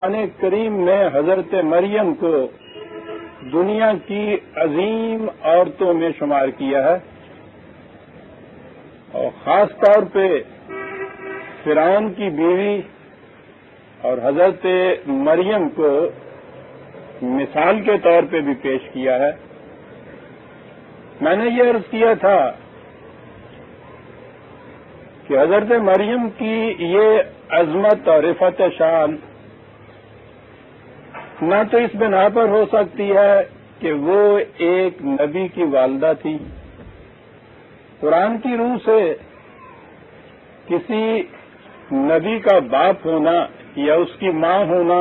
قرآن کریم نے حضرت مریم کو دنیا کی عظیم عورتوں میں شمار کیا ہے اور خاص طور پہ فرعون کی بیوی اور حضرت مریم کو مثال کے طور پہ بھی پیش کیا ہے۔ میں نے یہ عرض کیا تھا کہ حضرت مریم کی یہ عظمت اور رفعت شان نہ تو اس بنا پر ہو سکتی ہے کہ وہ ایک نبی کی والدہ تھی، قرآن کی روح سے کسی نبی کا باپ ہونا یا اس کی ماں ہونا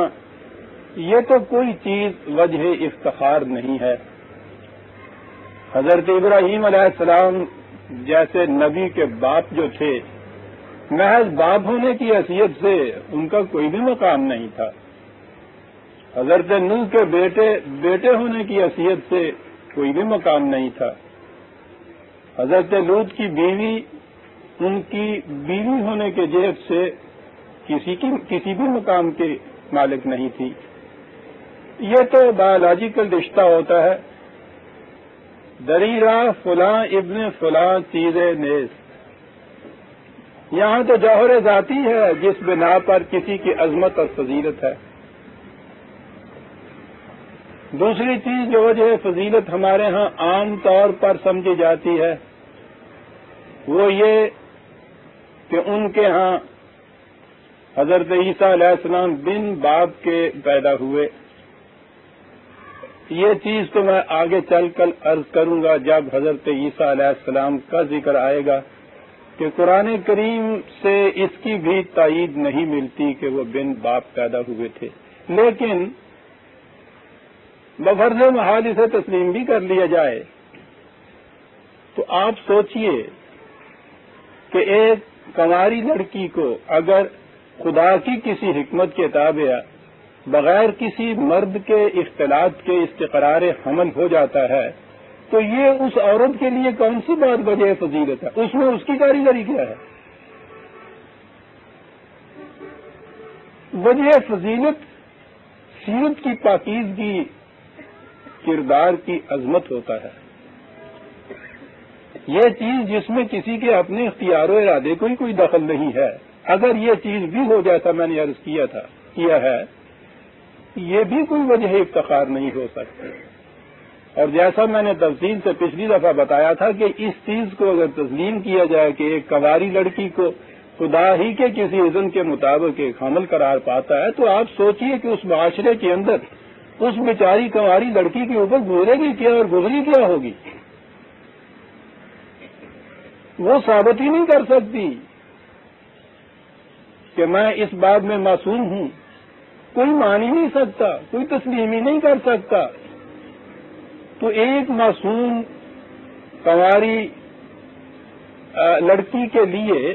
یہ تو کوئی چیز وجہ افتخار نہیں ہے۔ حضرت ابراہیم علیہ السلام جیسے نبی کے باپ جو تھے، محض باپ ہونے کی حیثیت سے ان کا کوئی بھی مقام نہیں تھا۔ حضرت نوح کے بیٹے ہونے کی حیثیت سے کوئی بھی مقام نہیں تھا۔ حضرت لوط کی بیوی ان کی بیوی ہونے کے جہت سے کسی بھی مقام کے مالک نہیں تھی۔ یہ تو بایولوجیکل رشتہ ہوتا ہے، دریرا فلاں ابن فلاں چیز نیز۔ یہاں تو جوہر ذاتی ہے جس بنا پر کسی کی عظمت اور فضیلت ہے۔ دوسری چیز جو وجہ فضیلت ہمارے ہاں عام طور پر سمجھی جاتی ہے وہ یہ کہ ان کے ہاں حضرت عیسیٰ علیہ السلام بن باپ کے پیدا ہوئے۔ یہ چیز تو میں آگے چل کر عرض کروں گا جب حضرت عیسیٰ علیہ السلام کا ذکر آئے گا کہ قرآن کریم سے اس کی بھی تائید نہیں ملتی کہ وہ بن باپ پیدا ہوئے تھے، لیکن بفرض محال اسے تسلیم بھی کر لیا جائے تو آپ سوچئے کہ ایک کنواری لڑکی کو اگر خدا کی کسی حکمت کے تابع بغیر کسی مرد کے اختلاط کے استقرار حمل ہو جاتا ہے تو یہ اس عورت کے لیے کون سی بات وجہ فضیلت ہے؟ اس میں اس کی کاریگری کیا ہے؟ وجہ فضیلت سیرت کی پاکیزگی، کردار کی عظمت ہوتا ہے۔ یہ چیز جس میں کسی کے اپنے اختیار و ارادے کو ہی کوئی دخل نہیں ہے، اگر یہ چیز بھی ہو جیسا میں نے عرض کیا ہے یہ بھی کوئی وجہ افتخار نہیں ہو سکتی۔ اور جیسا میں نے تفصیل سے پچھلی دفعہ بتایا تھا کہ اس چیز کو اگر تسلیم کیا جائے کہ ایک کنواری لڑکی کو خدا ہی کے کسی اذن کے مطابق ایک حمل قرار پاتا ہے تو آپ سوچئے کہ اس معاشرے کے اندر اس بیچاری کنواری لڑکی کے اوپر گزرے گی کیا اور گزری کیا ہوگی؟ وہ ثابت ہی نہیں کر سکتی کہ میں اس بات میں معصوم ہوں، کوئی مان ہی نہیں سکتا، کوئی تسلیم ہی نہیں کر سکتا۔ تو ایک معصوم کنواری لڑکی کے لیے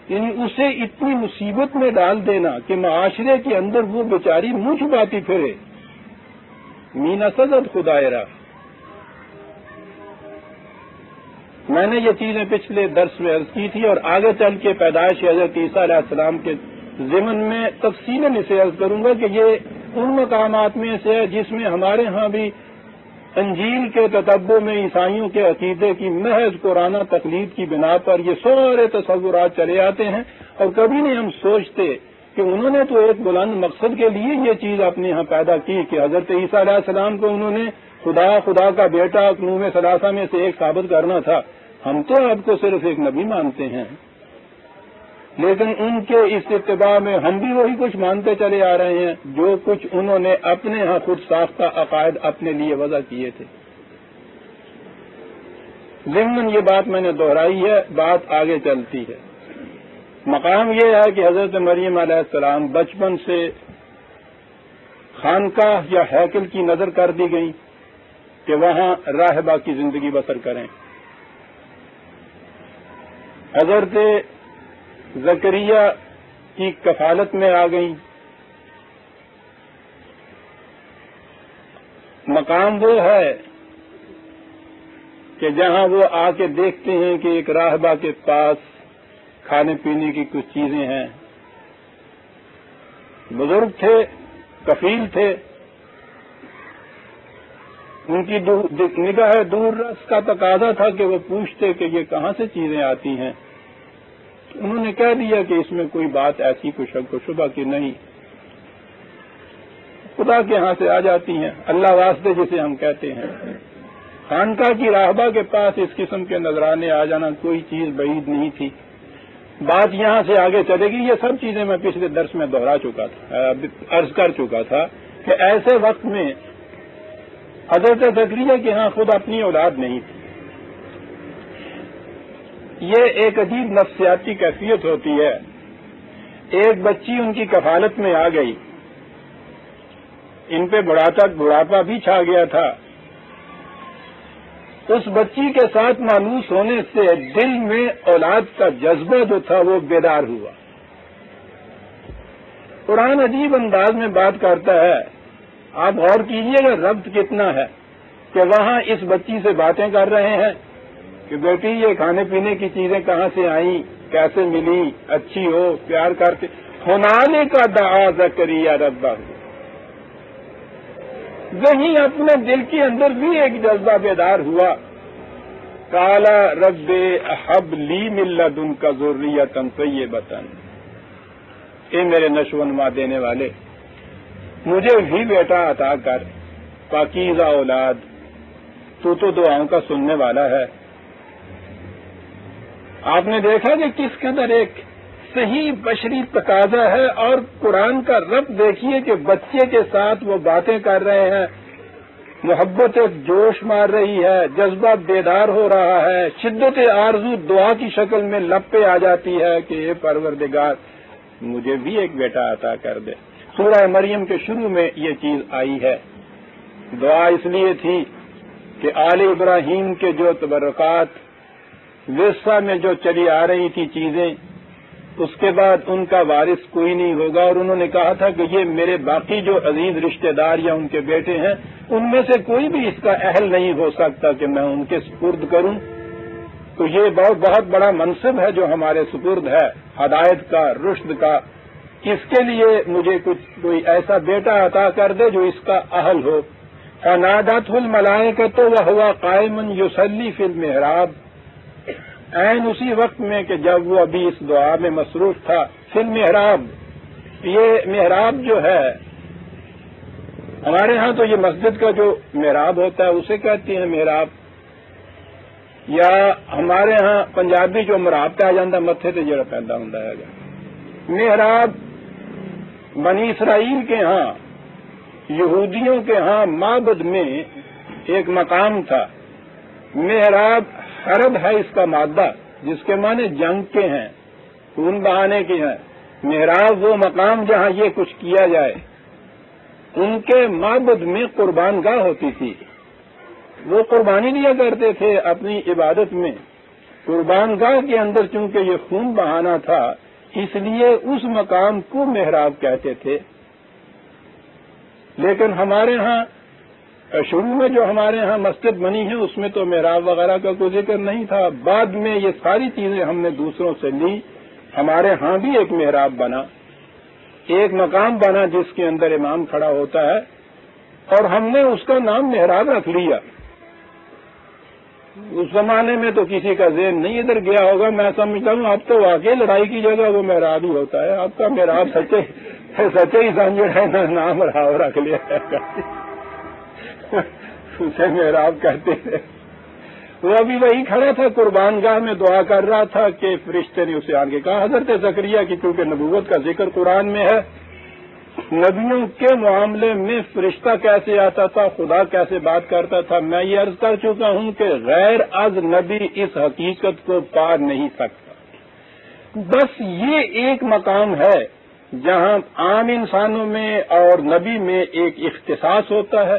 یعنی اسے اتنی مصیبت میں ڈال دینا کہ معاشرے کے اندر وہ بیچاری منہ چھپاتی پھرے، مینا سزد خدائرہ۔ میں نے یہ چیزیں پچھلے درس میں عرض کی تھی اور آگے چل کے پیدائش حضرت عیسیٰ علیہ السلام کے ضمن میں تفصیلاً اسے عرض کروں گا کہ یہ ان مقامات میں سے ہے جس میں ہمارے ہاں بھی انجیل کے تتبع میں عیسائیوں کے عقیدے کی محض قرآن تقلید کی بنا پر یہ سارے تصورات چلے آتے ہیں، اور کبھی نہیں ہم سوچتے کہ انہوں نے تو ایک بلند مقصد کے لیے یہ چیز اپنے یہاں پیدا کی کہ حضرت عیسیٰ علیہ السلام کو انہوں نے خدا کا بیٹا نوح ثلاثہ میں سے ایک ثابت کرنا تھا۔ ہم تو آپ کو صرف ایک نبی مانتے ہیں، لیکن ان کے اس اتباع میں ہم بھی وہی کچھ مانتے چلے آ رہے ہیں جو کچھ انہوں نے اپنے ہاں خود ساختہ عقائد اپنے لیے وضع کیے تھے۔ ضمن یہ بات میں نے دہرائی ہے، بات آگے چلتی ہے۔ مقام یہ ہے کہ حضرت مریم علیہ السلام بچپن سے خانقاہ یا ہیکل کی نظر کر دی گئی کہ وہاں راہبہ کی زندگی بسر کریں۔ حضرت زکریہ کی کفالت میں آ گئیں۔ مقام وہ ہے کہ جہاں وہ آ کے دیکھتے ہیں کہ ایک راہبہ کے پاس کھانے پینے کی کچھ چیزیں ہیں، بزرگ تھے، کفیل تھے، ان کی نگاہ دور رس کا تقاضا تھا کہ وہ پوچھتے کہ یہ کہاں سے چیزیں آتی ہیں. انہوں نے کہہ دیا کہ اس میں کوئی بات ایسی کوئی شک و شبہ کی نہیں، خدا کے ہاں سے آ جاتی ہیں، اللہ واسطے جسے ہم کہتے ہیں. خانقاہ کی راہبہ کے پاس اس قسم کے نذرانے آ جانا کوئی چیز بعید نہیں تھی. بات یہاں سے آگے چلے گی. یہ سب چیزیں میں پچھلے درس میں دہرا چکا تھا، عرض کر چکا تھا کہ ایسے وقت میں حضرت زکریا کے ہاں خود اپنی اولاد نہیں تھی. یہ ایک عجیب نفسیاتی کیفیت ہوتی ہے. ایک بچی ان کی کفالت میں آ گئی، ان پہ بڑھاپا بھی چھا گیا تھا. اس بچی کے ساتھ مانوس ہونے سے دل میں اولاد کا جذبہ جو تھا وہ بیدار ہوا. قرآن عجیب انداز میں بات کرتا ہے. آپ غور کیجئے گا ربط کتنا ہے کہ وہاں اس بچی سے باتیں کر رہے ہیں کہ بیٹی یہ کھانے پینے کی چیزیں کہاں سے آئیں، کیسے ملی، اچھی ہو، پیار کرتے. ہنالے کا دعا زکریا ربہ، وہیں اپنے دل کے اندر بھی ایک جذبہ بیدار ہوا. قالا رب ہب لی من لدنک ذریۃ طیبۃ، اے میرے نشو و نما دینے والے مجھے بھی بیٹا عطا کر، پاکیزہ اولاد، تو دعاؤں کا سننے والا ہے. آپ نے دیکھا کہ کس قدر ایک صحیح بشری تقاضا ہے، اور قرآن کا ربط دیکھیے کہ بچے کے ساتھ وہ باتیں کر رہے ہیں، محبت ایک جوش مار رہی ہے، جذبہ بیدار ہو رہا ہے، شدت آرزو دعا کی شکل میں لب پہ آ جاتی ہے کہ اے پروردگار مجھے بھی ایک بیٹا عطا کر دے. سورہ مریم کے شروع میں یہ چیز آئی ہے. دعا اس لیے تھی کہ آل ابراہیم کے جو تبرکات ویسا میں جو چلی آ رہی تھی چیزیں، اس کے بعد ان کا وارث کوئی نہیں ہوگا. اور انہوں نے کہا تھا کہ یہ میرے باقی جو عزیز رشتہ دار یا ان کے بیٹے ہیں ان میں سے کوئی بھی اس کا اہل نہیں ہو سکتا کہ میں ان کے سپرد کروں. تو یہ بہت بڑا منصب ہے جو ہمارے سپرد ہے، ہدایت کا، رشد کا. اس کے لیے مجھے کوئی ایسا بیٹا عطا کر دے جو اس کا اہل ہو. فنادته الملائکۃ وهو قائم یصلی فی المحراب، عین اسی وقت میں کہ جب وہ ابھی اس دعا میں مصروف تھا. فی المحراب، یہ محراب جو ہے ہمارے ہاں تو یہ مسجد کا جو محراب ہوتا ہے اسے کہتے ہیں محراب، یا ہمارے ہاں پنجابی جو مراب پہ آ جاتا متھے تے جڑا پیدا ہوتا ہے. محراب بنی اسرائیل کے ہاں، یہودیوں کے ہاں معبد میں ایک مقام تھا. محراب حرب ہے اس کا مادہ، جس کے معنی جنگ کے ہیں، خون بہانے کے ہیں. محراب وہ مقام جہاں یہ کچھ کیا جائے. ان کے معبد میں قربان گاہ ہوتی تھی، وہ قربانی دیا کرتے تھے اپنی عبادت میں. قربان گاہ کے اندر چونکہ یہ خون بہانا تھا اس لیے اس مقام کو محراب کہتے تھے. لیکن ہمارے ہاں شروع میں جو ہمارے ہاں مسجد بنی ہے اس میں تو محراب وغیرہ کا کوئی ذکر نہیں تھا. بعد میں یہ ساری چیزیں ہم نے دوسروں سے لی. ہمارے ہاں بھی ایک محراب بنا، ایک مقام بنا جس کے اندر امام کھڑا ہوتا ہے، اور ہم نے اس کا نام محراب رکھ لیا. اس زمانے میں تو کسی کا ذہن نہیں ادھر گیا ہوگا. میں سمجھتا ہوں اب تو واقعی لڑائی کی جگہ وہ محراب ہی ہوتا ہے. آپ کا محراب سچے ہی سمجھ رہے ہیں، نام رکھ لیا اسے محراب کہتے ہیں. وہ ابھی وہی کھڑا تھا قربان گاہ میں دعا کر رہا تھا کہ فرشتے نے اسے آگے کہا. حضرت زکریا کی کیونکہ نبوت کا ذکر قرآن میں ہے، نبیوں کے معاملے میں فرشتہ کیسے آتا تھا، خدا کیسے بات کرتا تھا، میں یہ عرض کر چکا ہوں کہ غیر از نبی اس حقیقت کو پا نہیں سکتا. بس یہ ایک مقام ہے جہاں عام انسانوں میں اور نبی میں ایک اختصاص ہوتا ہے.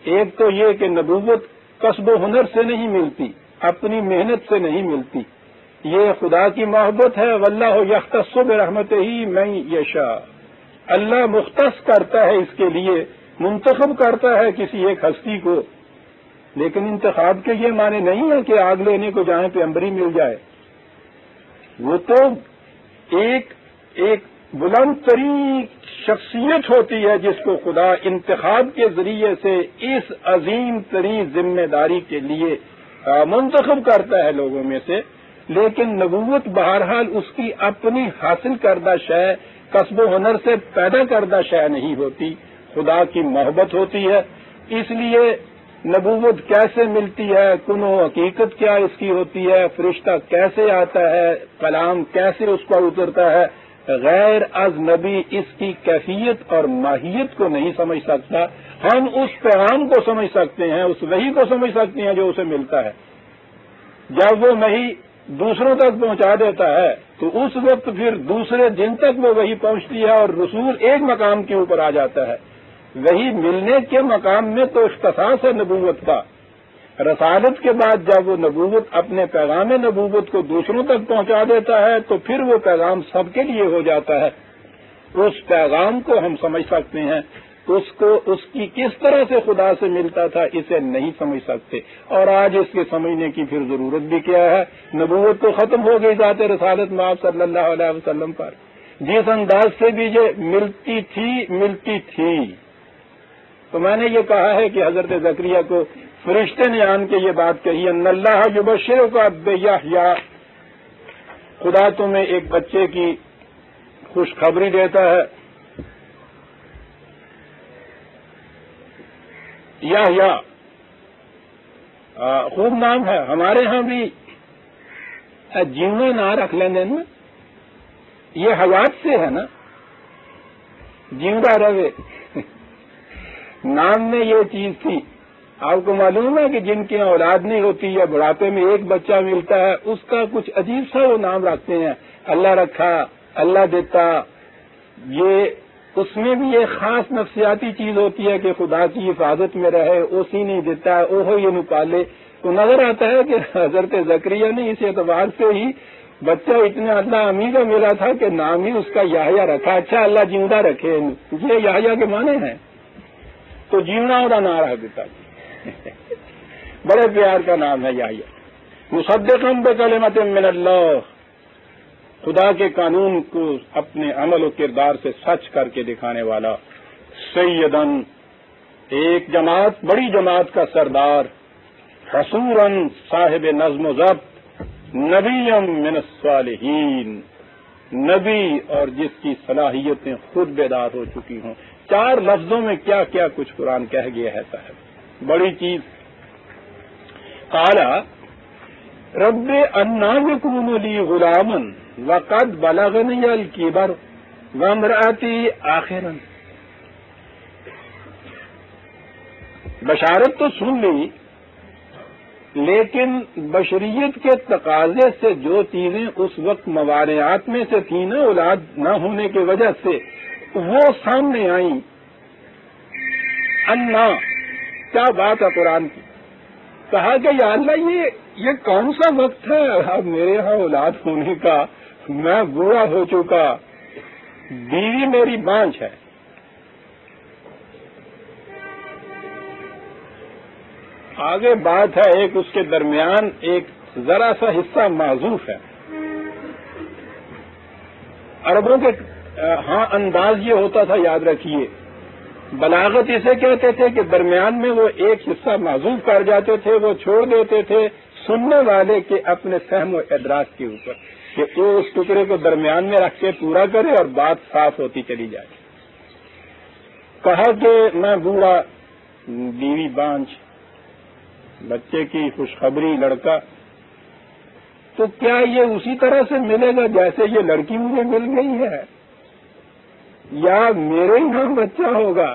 ایک تو یہ کہ نبوت کسب و ہنر سے نہیں ملتی، اپنی محنت سے نہیں ملتی، یہ خدا کی محبت ہے. واللہ یختص برحمتہ من یشاء، اللہ مختص کرتا ہے اس کے لیے، منتخب کرتا ہے کسی ایک ہستی کو. لیکن انتخاب کے یہ معنی نہیں ہے کہ آگ لینے کو جہاں پہ امبری مل جائے. وہ تو ایک بلند ترین شخصیت ہوتی ہے جس کو خدا انتخاب کے ذریعے سے اس عظیم ترین ذمہ داری کے لیے منتخب کرتا ہے لوگوں میں سے، لیکن نبوت بہرحال اس کی اپنی حاصل کردہ شے، کسب و ہنر سے پیدا کردہ شے نہیں ہوتی، خدا کی محبت ہوتی ہے۔ اس لیے نبوت کیسے ملتی ہے، کنو حقیقت کیا اس کی ہوتی ہے، فرشتہ کیسے آتا ہے، کلام کیسے اس پر اترتا ہے، غیر از نبی اس کی کیفیت اور ماہیت کو نہیں سمجھ سکتا۔ ہم اس پیغام کو سمجھ سکتے ہیں، اس وحی کو سمجھ سکتے ہیں جو اسے ملتا ہے۔ جب وہ وحی دوسروں تک پہنچا دیتا ہے تو اس وقت پھر دوسرے دن تک وہ وحی پہنچتی ہے اور رسول ایک مقام کے اوپر آ جاتا ہے۔ وحی ملنے کے مقام میں تو اختصاص ہے نبوت کا، رسالت کے بعد جب وہ نبوت اپنے پیغام نبوت کو دوسروں تک پہنچا دیتا ہے تو پھر وہ پیغام سب کے لیے ہو جاتا ہے۔ اس پیغام کو ہم سمجھ سکتے ہیں، اس کی کس طرح سے خدا سے ملتا تھا اسے نہیں سمجھ سکتے، اور آج اس کے سمجھنے کی پھر ضرورت بھی کیا ہے۔ نبوت تو ختم ہو گئی ذات رسالت مآب صلی اللہ علیہ وسلم پر، جس انداز سے بھی یہ ملتی تھی۔ تو میں نے یہ کہا ہے کہ حضرت زکریا کو فرشتے نے آن کے یہ بات کہی، ان اللہ یبشرک بیحییٰ، خدا تمہیں ایک بچے کی خوشخبری دیتا ہے۔ یحییٰ خوب نام ہے، ہمارے ہاں بھی جیونے نہ رکھ لیں نا، یہ حیات سے ہے نا، جیوڑا رہے نام میں یہ چیز تھی۔ آپ کو معلوم ہے کہ جن کی اولاد نہیں ہوتی یا بڑھاپے میں ایک بچہ ملتا ہے اس کا کچھ عجیب سا وہ نام رکھتے ہیں، اللہ رکھا، اللہ دیتا۔ یہ اس میں بھی ایک خاص نفسیاتی چیز ہوتی ہے کہ خدا کی حفاظت میں رہے، اسی نہیں دیتا ہے، اوہو یہ نکالے۔ تو نظر آتا ہے کہ حضرت زکریا نے اس اعتبار سے ہی بچہ اتنا اللہ امی کا ملا تھا کہ نام ہی اس کا یحییٰ رکھا۔ اچھا اللہ جیوندہ رکھے، یہ یحییٰ کے معنی ہیں، تو جیونا ہونا نہ رکھ دیتا۔ بڑے پیار کا نام ہے یحییٰ۔ مصدقا بکلمۃ من اللہ، خدا کے قانون کو اپنے عمل و کردار سے سچ کر کے دکھانے والا۔ سیدن، ایک جماعت، بڑی جماعت کا سردار۔ حصوراً، صاحب نظم و ضبط۔ نبیم من الصالحین، نبی اور جس کی صلاحیتیں خود بیدار ہو چکی ہوں۔ 4 لفظوں میں کیا کیا کچھ قرآن کہہ گیا ہے صاحب، بڑی چیز۔ قال رب انا یکون لی غلام وقد بلغنی الکبر وامرأتی آخرا۔ بشارت تو سن لی، لیکن بشریت کے تقاضے سے جو چیزیں اس وقت موانعات میں سے تھیں نا، اولاد نہ ہونے کی وجہ سے، وہ سامنے آئیں۔ انا، کیا بات ہے قرآن کی۔ کہا کہ یا اللہ یہ کون سا وقت ہے اب میرے ہاں اولاد ہونے کا، میں بوڑھا ہو چکا، بیوی میری بانجھ ہے۔ آگے بات ہے ایک، اس کے درمیان ایک ذرا سا حصہ معذوف ہے۔ عربوں کے ہاں انداز یہ ہوتا تھا، یاد رکھیے، بلاغت اسے کہتے تھے کہ درمیان میں وہ ایک حصہ معذوف کر جاتے تھے، وہ چھوڑ دیتے تھے سننے والے کے اپنے فہم و ادراک کے اوپر، کہ وہ اس ٹکڑے کو درمیان میں رکھ کے پورا کرے اور بات صاف ہوتی چلی جائے۔ کہا کہ میں بوڑھا، بیوی بانجھ، بچے کی خوشخبری لڑکا، تو کیا یہ اسی طرح سے ملے گا جیسے یہ لڑکی مجھے مل گئی ہے، یا میرے یہاں بچہ ہوگا؟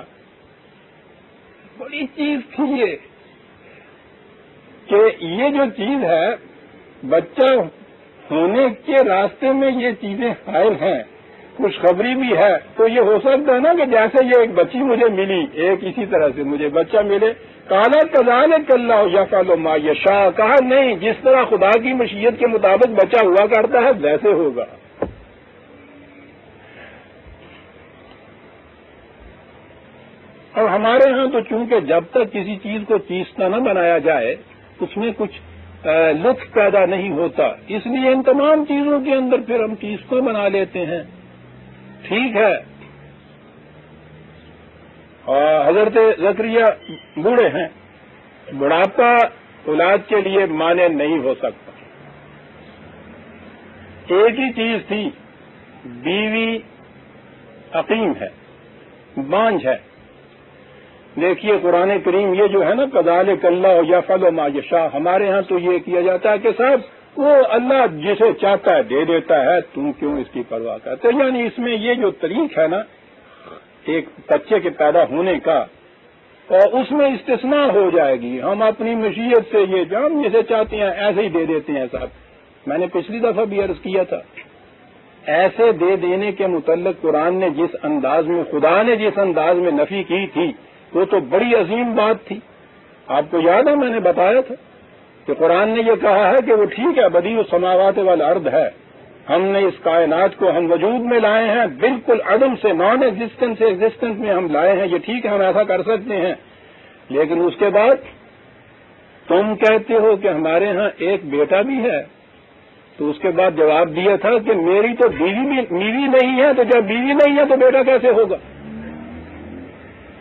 بڑی چیز تھی یہ، کہ یہ جو چیز ہے بچہ ہونے کے راستے میں یہ چیزیں حائل ہیں، خوشخبری بھی ہے، تو یہ ہو سکتا ہے نا کہ جیسے یہ ایک بچی مجھے ملی، ایک اسی طرح سے مجھے بچہ ملے۔ قال کذالک اللہ یفعل ما یشاء، کہا نہیں، جس طرح خدا کی مشیت کے مطابق بچہ ہوا کرتا ہے ویسے ہوگا۔ اور ہمارے ہاں تو چونکہ جب تک کسی چیز کو چیزتا نہ بنایا جائے اس میں کچھ لطف پیدا نہیں ہوتا، اس لیے ان تمام چیزوں کے اندر پھر ہم چیزتا بنا لیتے ہیں۔ ٹھیک ہے، اور حضرت زکریا بوڑھے ہیں، بڑھاپا اولاد کے لیے مانع نہیں ہو سکتا۔ ایک ہی چیز تھی، بیوی عقیم ہے، بانجھ ہے۔ دیکھیے قرآن کریم یہ جو ہے نا کذالک اللہ یفعل ما یشاء، ہمارے ہاں تو یہ کیا جاتا ہے کہ صاحب وہ اللہ جسے چاہتا ہے دے دیتا ہے، تم کیوں اس کی پرواہ کرتے؟ یعنی اس میں یہ جو طریق ہے نا ایک بچے کے پیدا ہونے کا، اور اس میں استثناء ہو جائے گی، ہم اپنی مشیت سے یہ ہم جسے چاہتے ہیں ایسے ہی دے دیتے ہیں۔ صاحب میں نے پچھلی دفعہ بھی عرض کیا تھا، ایسے دے دینے کے متعلق قرآن نے جس انداز میں، خدا نے جس انداز میں نفی کی تھی، وہ تو بڑی عظیم بات تھی۔ آپ کو یاد ہے میں نے بتایا تھا کہ قرآن نے یہ کہا ہے کہ وہ ٹھیک ہے بدیع السماوات والارض ہے، ہم نے اس کائنات کو ہم وجود میں لائے ہیں، بالکل عدم سے نان ایگزسٹنٹ سے ایگزسٹنٹ میں ہم لائے ہیں، یہ ٹھیک ہے ہم ایسا کر سکتے ہیں، لیکن اس کے بعد تم کہتے ہو کہ ہمارے ہاں ایک بیٹا بھی ہے، تو اس کے بعد جواب دیا تھا کہ میری تو بیوی نہیں ہے، تو جب بیوی نہیں ہے تو بیٹا کیسے ہوگا؟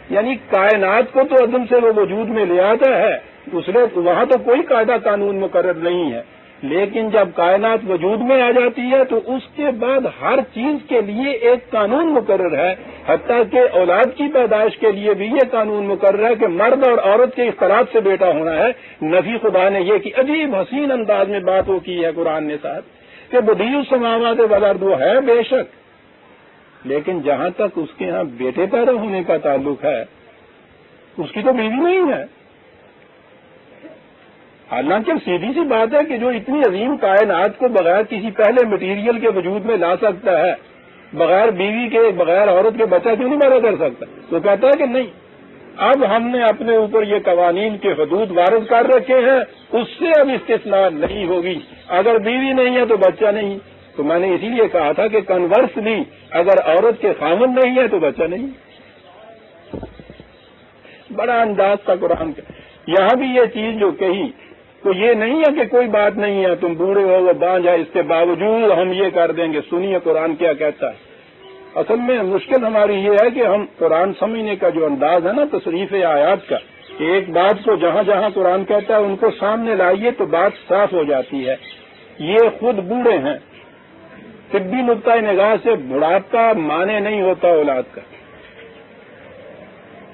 یعنی کائنات کو تو عدم سے وہ وجود میں لے آتا ہے، دوسرے وہاں تو کوئی قاعدہ قانون مقرر نہیں ہے، لیکن جب کائنات وجود میں آ جاتی ہے تو اس کے بعد ہر چیز کے لیے ایک قانون مقرر ہے، حتیٰ کہ اولاد کی پیدائش کے لیے بھی یہ قانون مقرر ہے کہ مرد اور عورت کے اختلاط سے بیٹا ہونا ہے۔ نفی خدا نے یہ کی عجیب حسین انداز میں بات وہ کی ہے قرآن نے صاحب کہ بدیع السماوات والارض وہ ہے بے شک، لیکن جہاں تک اس کے ہاں بیٹے پیدا ہونے کا تعلق ہے اس کی تو بیوی نہیں ہے۔ حالانکہ سیدھی سی بات ہے کہ جو اتنی عظیم کائنات کو بغیر کسی پہلے مٹیریل کے وجود میں لا سکتا ہے، بغیر بیوی کے بغیر عورت کے بچہ کیوں نہیں پیدا کر سکتا؟ وہ کہتا ہے کہ نہیں، اب ہم نے اپنے اوپر یہ قوانین کے حدود وارد کر رکھے ہیں، اس سے اب استثناء نہیں ہوگی، اگر بیوی نہیں ہے تو بچہ نہیں۔ تو میں نے اسی لیے کہا تھا کہ کنورسلی اگر عورت کے خاوند نہیں ہے تو بچہ نہیں۔ بڑا انداز تھا قرآن کا۔ یہاں بھی یہ چیز جو کہی تو یہ نہیں ہے کہ کوئی بات نہیں ہے، تم بوڑھے ہو وہ بانجھ ہے، اس کے باوجود ہم یہ کر دیں گے۔ سنیے قرآن کیا کہتا ہے۔ اصل میں مشکل ہماری یہ ہے کہ ہم قرآن سمجھنے کا جو انداز ہے نا تصریف آیات کا، ایک بات کو جہاں جہاں قرآن کہتا ہے ان کو سامنے لائیے تو بات صاف ہو جاتی ہے۔ یہ خود بوڑھے ہیں، طبی نقطۂ نگاہ سے بڑھاپا معنی نہیں ہوتا اولاد کا۔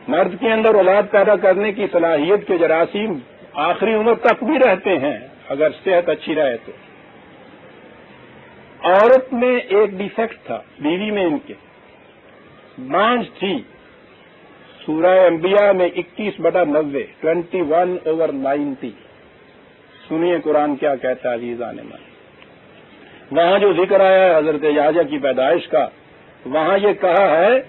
مرد کے اندر اولاد پیدا کرنے کی صلاحیت کے جراثیم آخری عمر تک بھی رہتے ہیں اگر صحت اچھی رہے تو۔ عورت میں ایک ڈیفیکٹ تھا، بیوی میں ان کے بانجھ تھی۔ سورہ انبیاء میں 21/90 21/90 سنیے قرآن کیا کہتا ہے عزیزان من۔ وہاں جو ذکر آیا ہے حضرت یحییٰ کی پیدائش کا، وہاں یہ کہا ہے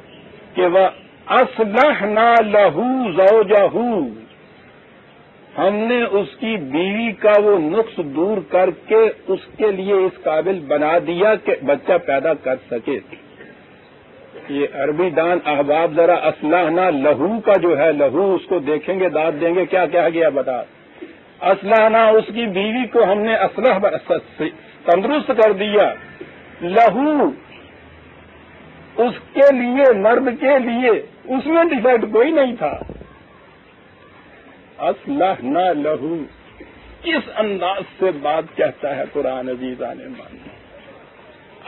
کہ وہ اصلحنا لہ زوجہ، ہم نے اس کی بیوی کا وہ نقص دور کر کے اس کے لیے اس قابل بنا دیا کہ بچہ پیدا کر سکے۔ یہ عربی دان احباب ذرا اصلحنا لہو کا جو ہے لہو اس کو دیکھیں گے، داد دیں گے کیا کہا گیا بتا۔ اصلحنا اس کی بیوی کو ہم نے اصلح تندرست کر دیا، لہو اس کے لیے، مرد کے لیے اس میں ڈیفیکٹ کوئی نہیں تھا۔ اصلحنا لہو، کس انداز سے بات کہتا ہے قرآن عزیزان من۔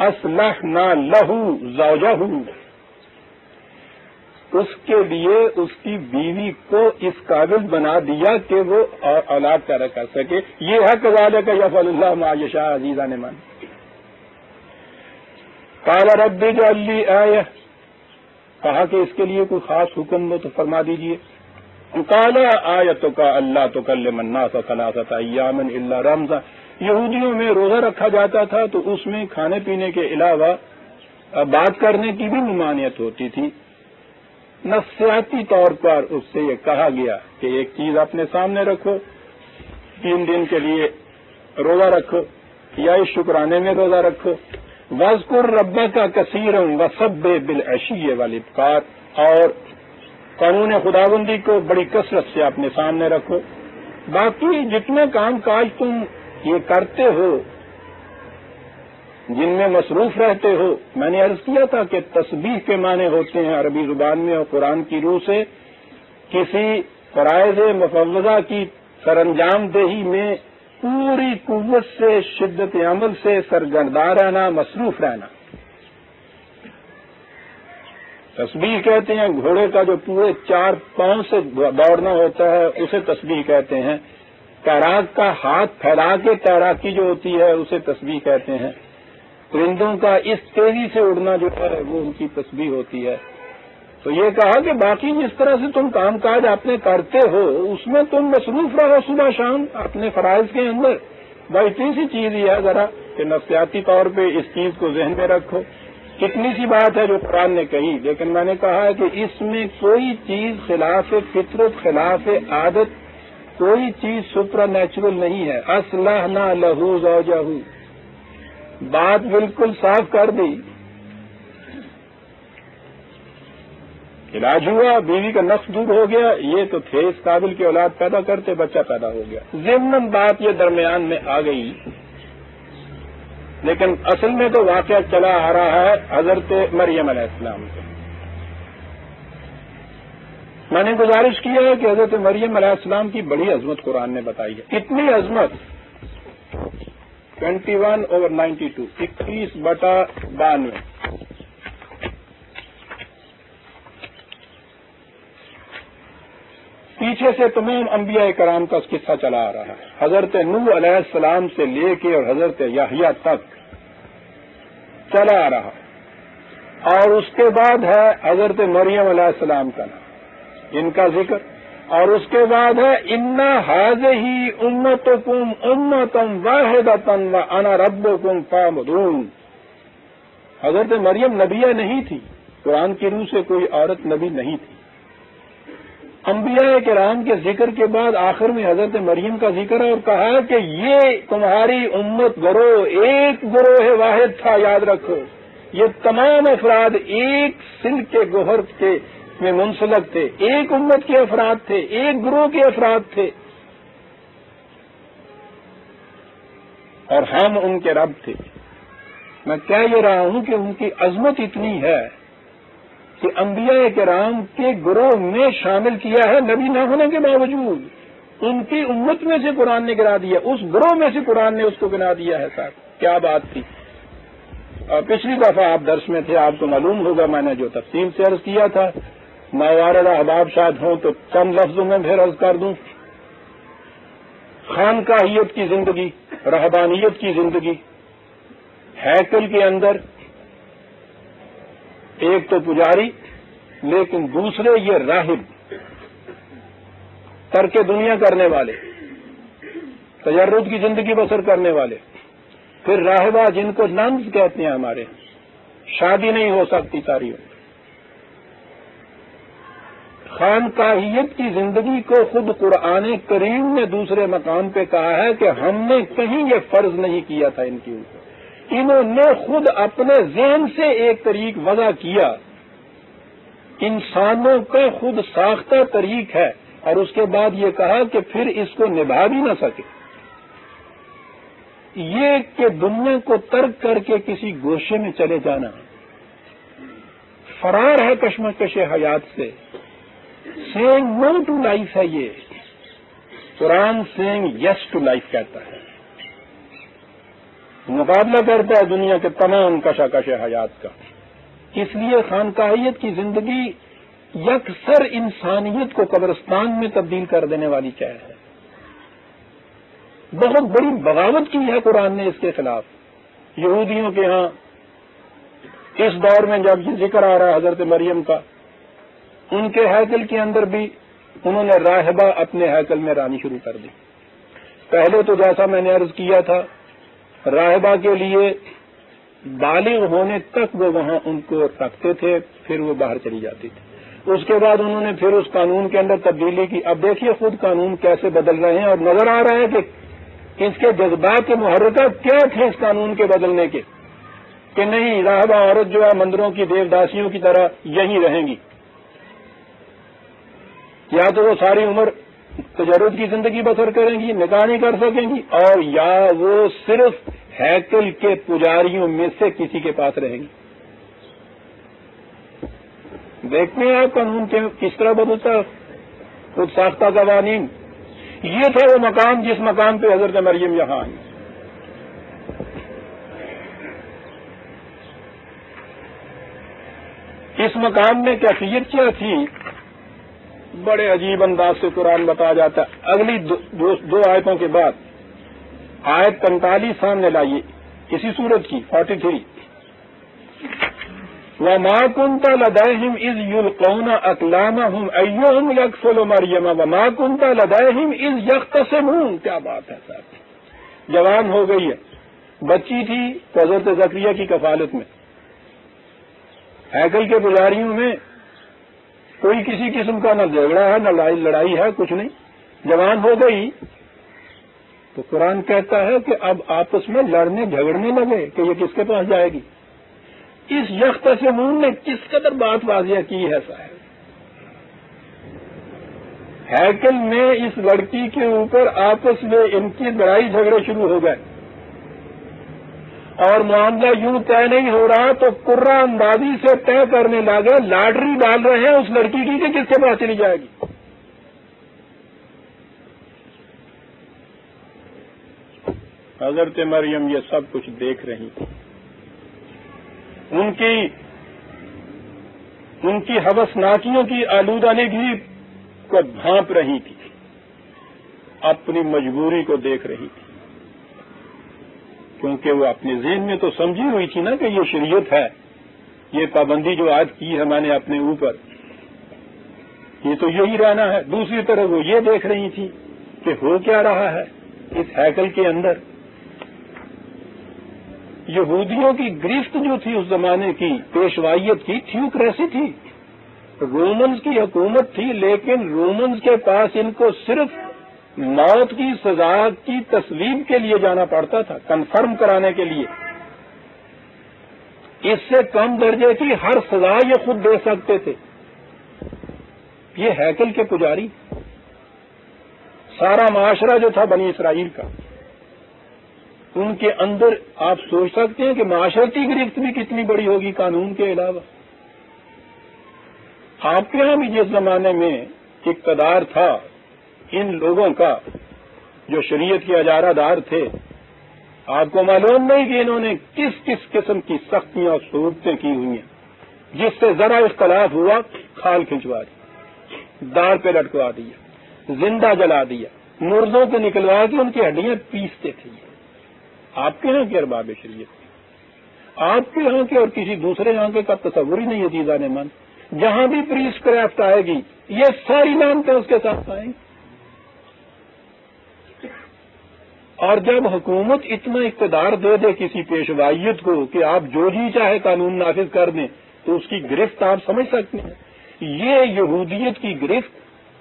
اصلحنا لہو زوجہ، اس کے لیے اس کی بیوی کو اس قابل بنا دیا کہ وہ اولاد پیدا کر سکے۔ یہ ہے کذالک یفعل اللہ ما یشاء عزیزان من۔ قال رب اجعل لی آیہ، کہا کہ اس کے لیے کوئی خاص حکم ہو تو فرما دیجئے۔ قال آیتک اللہ تکلم الناس ثلاثۃ ایام الا رمزا، یہودیوں میں روزہ رکھا جاتا تھا تو اس میں کھانے پینے کے علاوہ بات کرنے کی بھی ممانعت ہوتی تھی۔ نفسیاتی طور پر اس سے یہ کہا گیا کہ ایک چیز اپنے سامنے رکھو، 3 دن کے لیے روزہ رکھو یا اس شکرانے میں روزہ رکھو۔ وَاذْكُرْ رَبَّكَ كَثِيرًا وَسَبِّحْ بِالْعَشِيِّ وَالْإِبْكَارِ، اور قانون خداوندی کو بڑی کثرت سے اپنے سامنے رکھو۔ باقی جتنے کام کاج تم یہ کرتے ہو جن میں مصروف رہتے ہو. میں نے عرض کیا تھا کہ تسبیح کے معنی ہوتے ہیں عربی زبان میں اور قرآن کی روح سے کسی فرائض مفوضہ کی سرانجام دہی میں پوری قوت سے شدت عمل سے سرگرداں رہنا، مصروف رہنا. تسبیح کہتے ہیں گھوڑے کا جو پورے 4 پاؤں سے دوڑنا ہوتا ہے اسے تسبیح کہتے ہیں. تیراک کا ہاتھ پھیلا کے تیراکی جو ہوتی ہے اسے تسبیح کہتے ہیں. پرندوں کا اس تیزی سے اڑنا جو ہے وہ ان کی تسبیح ہوتی ہے. تو یہ کہا کہ باقی جس طرح سے تم کام کاج اپنے کرتے ہو اس میں تم مصروف رہو صبح شام اپنے فرائض کے اندر. بھائی اتنی سی چیز ہی ہے ذرا کہ نفسیاتی طور پہ اس چیز کو ذہن میں رکھو. کتنی سی بات ہے جو قرآن نے کہی، لیکن میں نے کہا ہے کہ اس میں کوئی چیز خلاف فطرت، خلاف عادت، کوئی چیز سپرا نیچرل نہیں ہے. اصلحنا لہو زوجہ، بات بالکل صاف کر دی. علاج ہوا، بیوی کا نقص دور ہو گیا، یہ تو تھے اس قابل کی اولاد پیدا کرتے، بچہ پیدا ہو گیا. ضمن بات یہ درمیان میں آ گئی، لیکن اصل میں تو واقعہ چلا آ رہا ہے حضرت مریم علیہ السلام سے. میں نے گزارش کی ہے کہ حضرت مریم علیہ السلام کی بڑی عظمت قرآن نے بتائی ہے. اتنی عظمت 21/92 21/92 پیچھے سے تمام انبیاء کرام کا قصہ چلا آ رہا ہے. حضرت نوح علیہ السلام سے لے کے اور حضرت یحییٰ تک چلا آ رہا، اور اس کے بعد ہے حضرت مریم علیہ السلام کا نام، ان کا ذکر، اور اس کے بعد ہے انا ھذہ امتکم امۃ واحدۃ وانا ربکم فاعبدون. حضرت مریم نبیہ نہیں تھی، قرآن کی روح سے کوئی عورت نبی نہیں تھی. انبیاء کرام کے ذکر کے بعد آخر میں حضرت مریم کا ذکر ہے اور کہا کہ یہ تمہاری امت گروہ ایک گروہ واحد تھا. یاد رکھو یہ تمام افراد ایک سل کے گوہر کے میں منسلک تھے، ایک امت کے افراد تھے، ایک گروہ کے افراد تھے، اور ہم ان کے رب تھے. میں کہہ یہ رہا ہوں کہ ان کی عظمت اتنی ہے کہ انبیاء کرام کے گروہ میں شامل کیا ہے نبی نہ ہونے کے باوجود. ان کی امت میں سے قرآن نے گنا دیا، اس گروہ میں سے قرآن نے اس کو گنا دیا ہے. صاحب کیا بات تھی. پچھلی دفعہ آپ درس میں تھے، آپ کو معلوم ہوگا میں نے جو تفصیل سے عرض کیا تھا. موارد احباب شاد ہوں تو چند لفظوں میں پھر عرض کر دوں. خانقاہیت کی زندگی، رہبانیت کی زندگی، ہیکل کے اندر ایک تو پجاری، لیکن دوسرے یہ راہب، ترک دنیا کرنے والے، تجرد کی زندگی بسر کرنے والے. پھر راہبہ جن کو ننز کہتے ہیں، ہمارے شادی نہیں ہو سکتی ساری. خانقاہیت کی زندگی کو خود قرآن کریم نے دوسرے مقام پہ کہا ہے کہ ہم نے کہیں یہ فرض نہیں کیا تھا ان کے اوپر. انہوں نے خود اپنے ذہن سے ایک طریق وضع کیا، انسانوں کا خود ساختہ طریق ہے، اور اس کے بعد یہ کہا کہ پھر اس کو نبھا بھی نہ سکے. یہ کہ دنیا کو ترک کر کے کسی گوشے میں چلے جانا، فرار ہے کشمکش حیات سے. سینگ نو ٹو لائف ہے یہ. قرآن سینگ یس ٹو لائف کہتا ہے، مقابلہ کرتا ہے دنیا کے تمام کشاکش حیات کا. اس لیے خانقاہیت کی زندگی یکسر انسانیت کو قبرستان میں تبدیل کر دینے والی چیز ہے. بہت بڑی بغاوت کی ہے قرآن نے اس کے خلاف. یہودیوں کے ہاں اس دور میں جب یہ ذکر آ رہا ہے حضرت مریم کا، ان کے ہیکل کے اندر بھی انہوں نے راہبہ اپنے ہیکل میں رانی شروع کر دی. پہلے تو جیسا میں نے عرض کیا تھا، راہبہ کے لیے بالغ ہونے تک وہ وہاں ان کو رکھتے تھے، پھر وہ باہر چلی جاتی تھی. اس کے بعد انہوں نے پھر اس قانون کے اندر تبدیلی کی. اب دیکھیے خود قانون کیسے بدل رہے ہیں، اور نظر آ رہا ہے کہ اس کے جذبات محرکات کیا تھے اس قانون کے بدلنے کے، کہ نہیں راہبہ عورت جو ہے مندروں کی دیوداسیوں کی طرح یہیں رہیں گی، یا تو وہ ساری عمر تجرد کی زندگی بسر کریں گی، نکاح نہیں کر سکیں گی، اور یا وہ صرف ہیکل کے پجاریوں میں سے کسی کے پاس رہیں گی۔ دیکھتے ہیں آپ قانون کے کس طرح بدلتا ہے، خود ساختہ قوانین۔ یہ تھا وہ مقام جس مقام پہ حضرت مریم یہاں آئی۔ اس مقام میں کیفیت کیا تھی، بڑے عجیب انداز سے قرآن بتایا جاتا ہے۔ اگلی دو آیتوں کے بعد آیت 45 سامنے لائیے اسی سورت کی 43۔ وَمَا كُنْتَ لَدَيْهِمْ إِذْ يُلْقُونَ أَقْلَامَهُمْ أَيُّهُمْ يَكْفُلُ مَرْيَمَ وَمَا كُنْتَ لَدَيْهِمْ إِذْ يَخْتَصِمُونَ۔ کیا بات ہے صاحب، جوان ہو گئی ہے، بچی تھی تو حضرت زکریا کی کفالت میں، ہیکل کے پجاریوں میں کوئی کسی قسم کا نہ جھگڑا ہے نہ لڑائی ہے، کچھ نہیں، جوان ہو گئی تو قرآن کہتا ہے کہ اب آپس میں لڑنے جھگڑنے لگے کہ یہ کس کے پاس جائے گی۔ اس یختصمون نے کس قدر بات واضح کی ہے صاحب۔ ہیکل میں اس لڑکی کے اوپر آپس میں ان کی لڑائی جھگڑے شروع ہو گئے، اور معاملہ یوں طے نہیں ہو رہا تو قرہ اندازی سے طے کرنے لگے، لاٹری ڈال رہے ہیں اس لڑکی کی کہ کس کے پاس چلی جائے گی۔ حضرت مریم یہ سب کچھ دیکھ رہی تھی، ان کی ہوسناکیوں کی آلودگی کو بھانپ رہی تھی، اپنی مجبوری کو دیکھ رہی تھی، کیونکہ وہ اپنے ذہن میں تو سمجھی ہوئی تھی نا کہ یہ شریعت ہے، یہ پابندی جو آج کی ہے میں نے اپنے اوپر، یہ تو یہی رہنا ہے۔ دوسری طرف وہ یہ دیکھ رہی تھی کہ ہو کیا رہا ہے اس ہیکل کے اندر۔ یہودیوں کی گرفت جو تھی اس زمانے کی، پیشوائیت کی، تھیوکریسی تھی، رومنز کی حکومت تھی، لیکن رومنز کے پاس ان کو صرف موت کی سزا کی تصویب کے لیے جانا پڑتا تھا، کنفرم کرانے کے لیے۔ اس سے کم درجے کی ہر سزا یہ خود دے سکتے تھے۔ یہ ہیکل کے پجاری، سارا معاشرہ جو تھا بنی اسرائیل کا، ان کے اندر آپ سوچ سکتے ہیں کہ معاشرتی گرفت بھی کتنی بڑی ہوگی قانون کے علاوہ۔ آپ کے یہاں بھی جس زمانے میں اقتدار تھا ان لوگوں کا جو شریعت کے اجارہ دار تھے، آپ کو معلوم نہیں کہ انہوں نے کس کس قسم کی سختیاں اور صورتیں کی ہوئی ہیں، جس سے ذرا اختلاف ہوا کھال کھنچوا دی، دار پہ لٹکوا دیا، زندہ جلا دیا، مردوں کو نکلوا کے ان کی ہڈیاں پیستے تھے۔ آپ کے یہاں کے ارباب شریعت، آپ کے یہاں کے اور کسی دوسرے یہاں کے کا تصور ہی نہیں ہے عزیزان من۔ جہاں بھی پریس کرافٹ آئے گی یہ ساری لانتیں اس کے ساتھ آئیں گی۔ اور جب حکومت اتنا اقتدار دے دے کسی پیشوائیت کو کہ آپ جو جی چاہے قانون نافذ کر دیں تو اس کی گرفت آپ سمجھ سکتے ہیں۔ یہ یہودیت کی گرفت،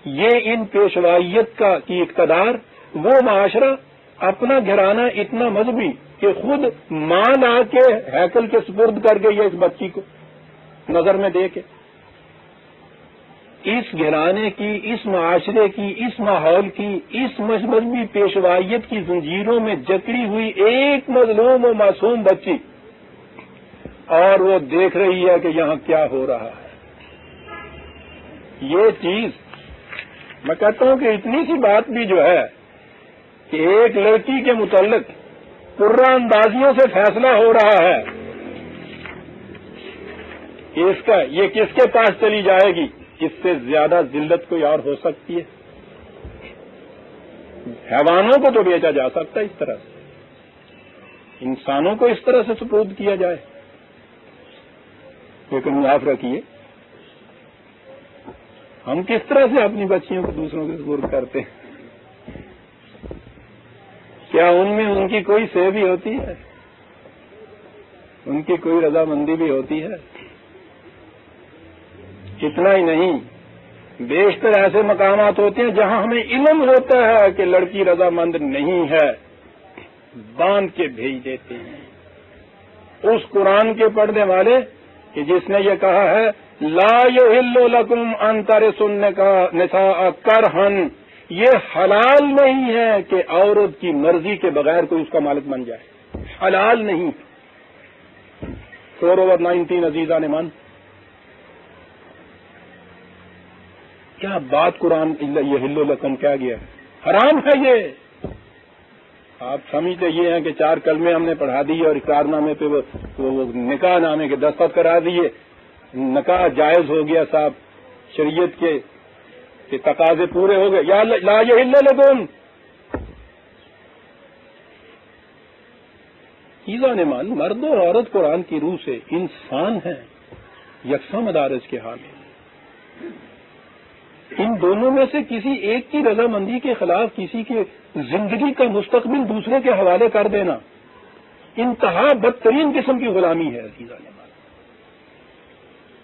یہ ان پیشوائیت کی اقتدار، وہ معاشرہ، اپنا گھرانہ اتنا مذہبی کہ خود ماں لا کے ہیکل کے سپرد کر گئی ہے اس بچی کو نظر میں دے کے۔ اس گھرانے کی، اس معاشرے کی، اس ماحول کی، اس مذہبی پیشوائیت کی زنجیروں میں جکڑی ہوئی ایک مظلوم و معصوم بچی، اور وہ دیکھ رہی ہے کہ یہاں کیا ہو رہا ہے۔ یہ چیز میں کہتا ہوں کہ اتنی سی بات بھی جو ہے کہ ایک لڑکی کے متعلق قرہ اندازیوں سے فیصلہ ہو رہا ہے کہ اس کا یہ کس کے پاس چلی جائے گی، اس سے زیادہ ذلت کوئی اور ہو سکتی ہے؟ حیوانوں کو تو بیچا جا سکتا ہے اس طرح سے، انسانوں کو اس طرح سے سپرد کیا جائے، لیکن معاف رکھیے ہم کس طرح سے اپنی بچیوں کو دوسروں کے سپرد کرتے ہیں؟ کیا ان میں ان کی کوئی سہ بھی ہوتی ہے؟ ان کی کوئی رضامندی بھی ہوتی ہے؟ اتنا ہی نہیں، بیشتر ایسے مقامات ہوتے ہیں جہاں ہمیں علم ہوتا ہے کہ لڑکی رضامند نہیں ہے، باندھ کے بھیج دیتے ہیں۔ اس قرآن کے پڑھنے والے کہ جس نے یہ کہا ہے لا یحل لکم ان ترثوا النساء کرہا یہ حلال نہیں ہے کہ عورت کی مرضی کے بغیر کوئی اس کا مالک بن جائے، حلال نہیں۔ 4/19 عزیزان ایمان، کیا بات قرآن یحل لکم کیا گیا ہے، حرام ہے یہ۔ آپ سمجھتے یہ ہیں کہ 4 کلمے ہم نے پڑھا دیے اور اقرار نامے پہ وہ نکاح نامے کے دستخط کرا دیے، نکاح جائز ہو گیا صاحب، شریعت کے تقاضے پورے ہو گئے۔ یا لا یحل لکم، عزیزان ایمان، مرد و عورت قرآن کی روح سے انسان ہیں، یکساں مدارج کے حامل۔ ان دونوں میں سے کسی ایک کی رضامندی کے خلاف کسی کے زندگی کا مستقبل دوسرے کے حوالے کر دینا انتہا بدترین قسم کی غلامی ہے عزیزان ایمان۔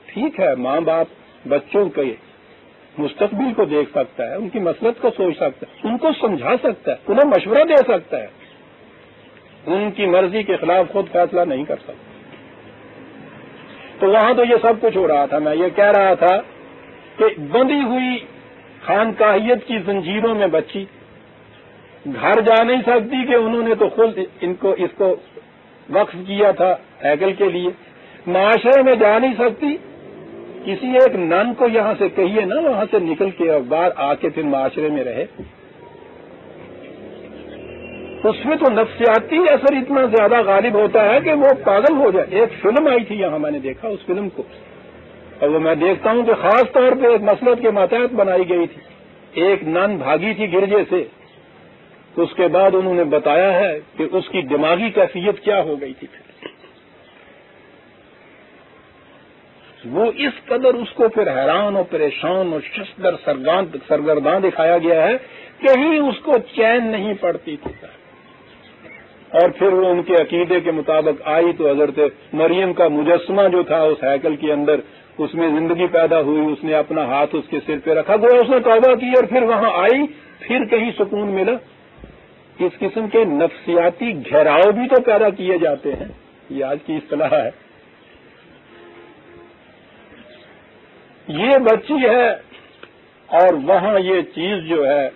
ٹھیک ہے، ماں باپ بچوں کے مستقبل کو دیکھ سکتا ہے، ان کی مصلحت کو سوچ سکتا ہے، ان کو سمجھا سکتا ہے، انہیں مشورہ دے سکتا ہے، ان کی مرضی کے خلاف خود فیصلہ نہیں کر سکتا۔ تو وہاں تو یہ سب کچھ ہو رہا تھا۔ میں یہ کہہ رہا تھا کہ بندھی ہوئی خانقاہیت کی زنجیروں میں بچی گھر جا نہیں سکتی کہ انہوں نے تو خود اس کو وقف کیا تھا ہیکل کے لیے، معاشرے میں جا نہیں سکتی، کسی ایک نن کو یہاں سے کہیے نا وہاں سے نکل کے اور باہر آ کے پھر معاشرے میں رہے۔ اس میں تو نفسیاتی اثر اتنا زیادہ غالب ہوتا ہے کہ وہ پاگل ہو جائے۔ ایک فلم آئی تھی یہاں، میں نے دیکھا اس فلم کو، اور وہ میں دیکھتا ہوں کہ خاص طور پہ ایک مصلحت کے ماتحت بنائی گئی تھی۔ ایک نن بھاگی تھی گرجے سے، اس کے بعد انہوں نے بتایا ہے کہ اس کی دماغی کیفیت کیا ہو گئی تھی۔ وہ اس قدر اس کو پھر حیران اور پریشان اور ششدر سرگرداں دکھایا گیا ہے، کہیں اس کو چین نہیں پڑتی تھی۔ اور پھر وہ ان کے عقیدے کے مطابق آئی تو حضرت مریم کا مجسمہ جو تھا اس ہیکل کے اندر، اس میں زندگی پیدا ہوئی، اس نے اپنا ہاتھ اس کے سر پہ رکھا، گویا اس نے توبہ کی اور پھر وہاں آئی، پھر کہیں سکون ملا۔ اس قسم کے نفسیاتی گھیراؤ بھی تو پیدا کیے جاتے ہیں، یہ آج کی اصطلاح ہے۔ یہ بچی ہے اور وہاں یہ چیز جو ہے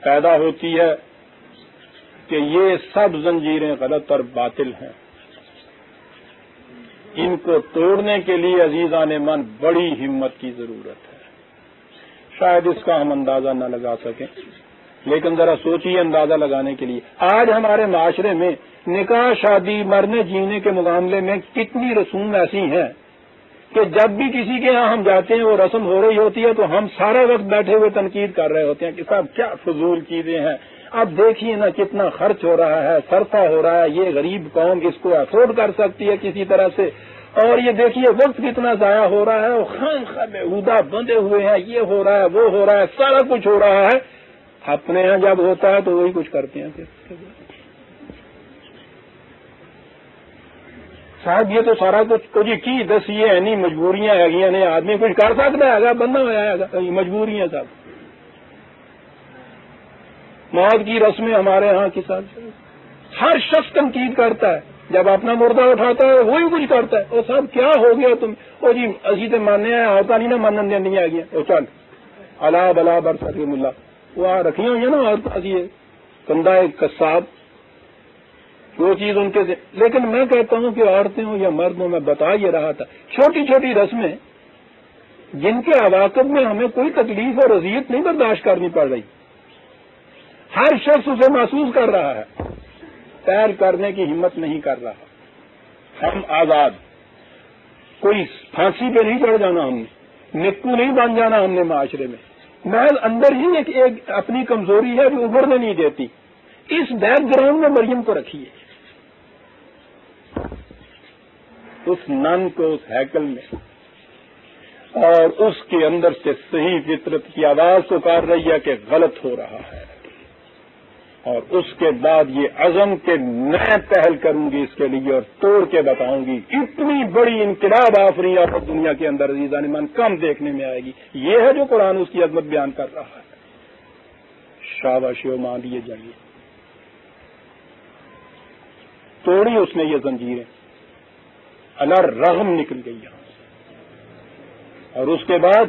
پیدا ہوتی ہے کہ یہ سب زنجیریں غلط اور باطل ہیں۔ ان کو توڑنے کے لیے عزیزان من بڑی ہمت کی ضرورت ہے۔ شاید اس کا ہم اندازہ نہ لگا سکیں، لیکن ذرا سوچیے اندازہ لگانے کے لیے۔ آج ہمارے معاشرے میں نکاح، شادی، مرنے جینے کے معاملے میں کتنی رسوم ایسی ہیں کہ جب بھی کسی کے ہاں ہم جاتے ہیں وہ رسم ہو رہی ہوتی ہے تو ہم سارا وقت بیٹھے ہوئے تنقید کر رہے ہوتے ہیں کہ صاحب کیا فضول چیزیں ہیں، اب دیکھیے نا کتنا خرچ ہو رہا ہے، صرفہ ہو رہا ہے، یہ غریب قوم اس کو افورڈ کر سکتی ہے کسی طرح سے، اور یہ دیکھیے وقت کتنا ضائع ہو رہا ہے، اور خواہ بیہودہ بندھے ہوئے ہیں، یہ ہو رہا ہے وہ ہو رہا ہے، سارا کچھ ہو رہا ہے۔ اپنے یہاں جب ہوتا ہے تو وہی کچھ کرتے ہیں پھر صاحب یہ تو سارا کچھ کچھ کی دسیے اینی مجبوریاں ہے نہیں، آدمی کچھ کر سکتا ہے، بندہ ہوا ہے، مجبوریاں صاحب۔ موت کی رسمیں ہمارے ہاں کے ساتھ ہر شخص تنقید کرتا ہے، جب اپنا مردہ اٹھاتا ہے وہی کچھ کرتا ہے۔ اور صاحب کیا ہو گیا تم؟ او جی اسی تو ماننے ہیں، ہوتا نہیں نا ماننے نہیں آ گیا، او چل اللہ بلا برسک ملا وہ رکھی ہوئی ہیں نا عورت یہ کندھا ایک قصاب، وہ چیز ان کے سے۔ لیکن میں کہتا ہوں کہ عورتیں ہوں یا مرد ہوں، میں بتا یہ رہا تھا چھوٹی چھوٹی رسمیں جن کے عواقب میں ہمیں کوئی تکلیف اور اذیت نہیں برداشت کرنی پڑ رہی، ہر شخص اسے محسوس کر رہا ہے، پیر کرنے کی ہمت نہیں کر رہا۔ ہم آزاد، کوئی پھانسی پہ نہیں چڑھ جانا، ہم نے نکو نہیں بن جانا ہم نے معاشرے میں، محض اندر ہی ایک اپنی کمزوری ہے جو ابھرنے نہیں دیتی۔ اس بیک گراؤنڈ میں مریم کو رکھیے، اس نن کو اس ہیکل میں، اور اس کے اندر سے صحیح فطرت کی آواز پکار رہی ہے کہ غلط ہو رہا ہے، اور اس کے بعد یہ عزم کہ میں پہل کروں گی اس کے لیے اور توڑ کے بتاؤں گی۔ اتنی بڑی انقلاب آفرین اور دنیا کے اندر عزیزان من کم دیکھنے میں آئے گی۔ یہ ہے جو قرآن اس کی عظمت بیان کر رہا ہے۔ شاباشی و ماں دیے جائیے، توڑی اس نے یہ زنجیریں، الرغم نکل گئی یہاں سے، اور اس کے بعد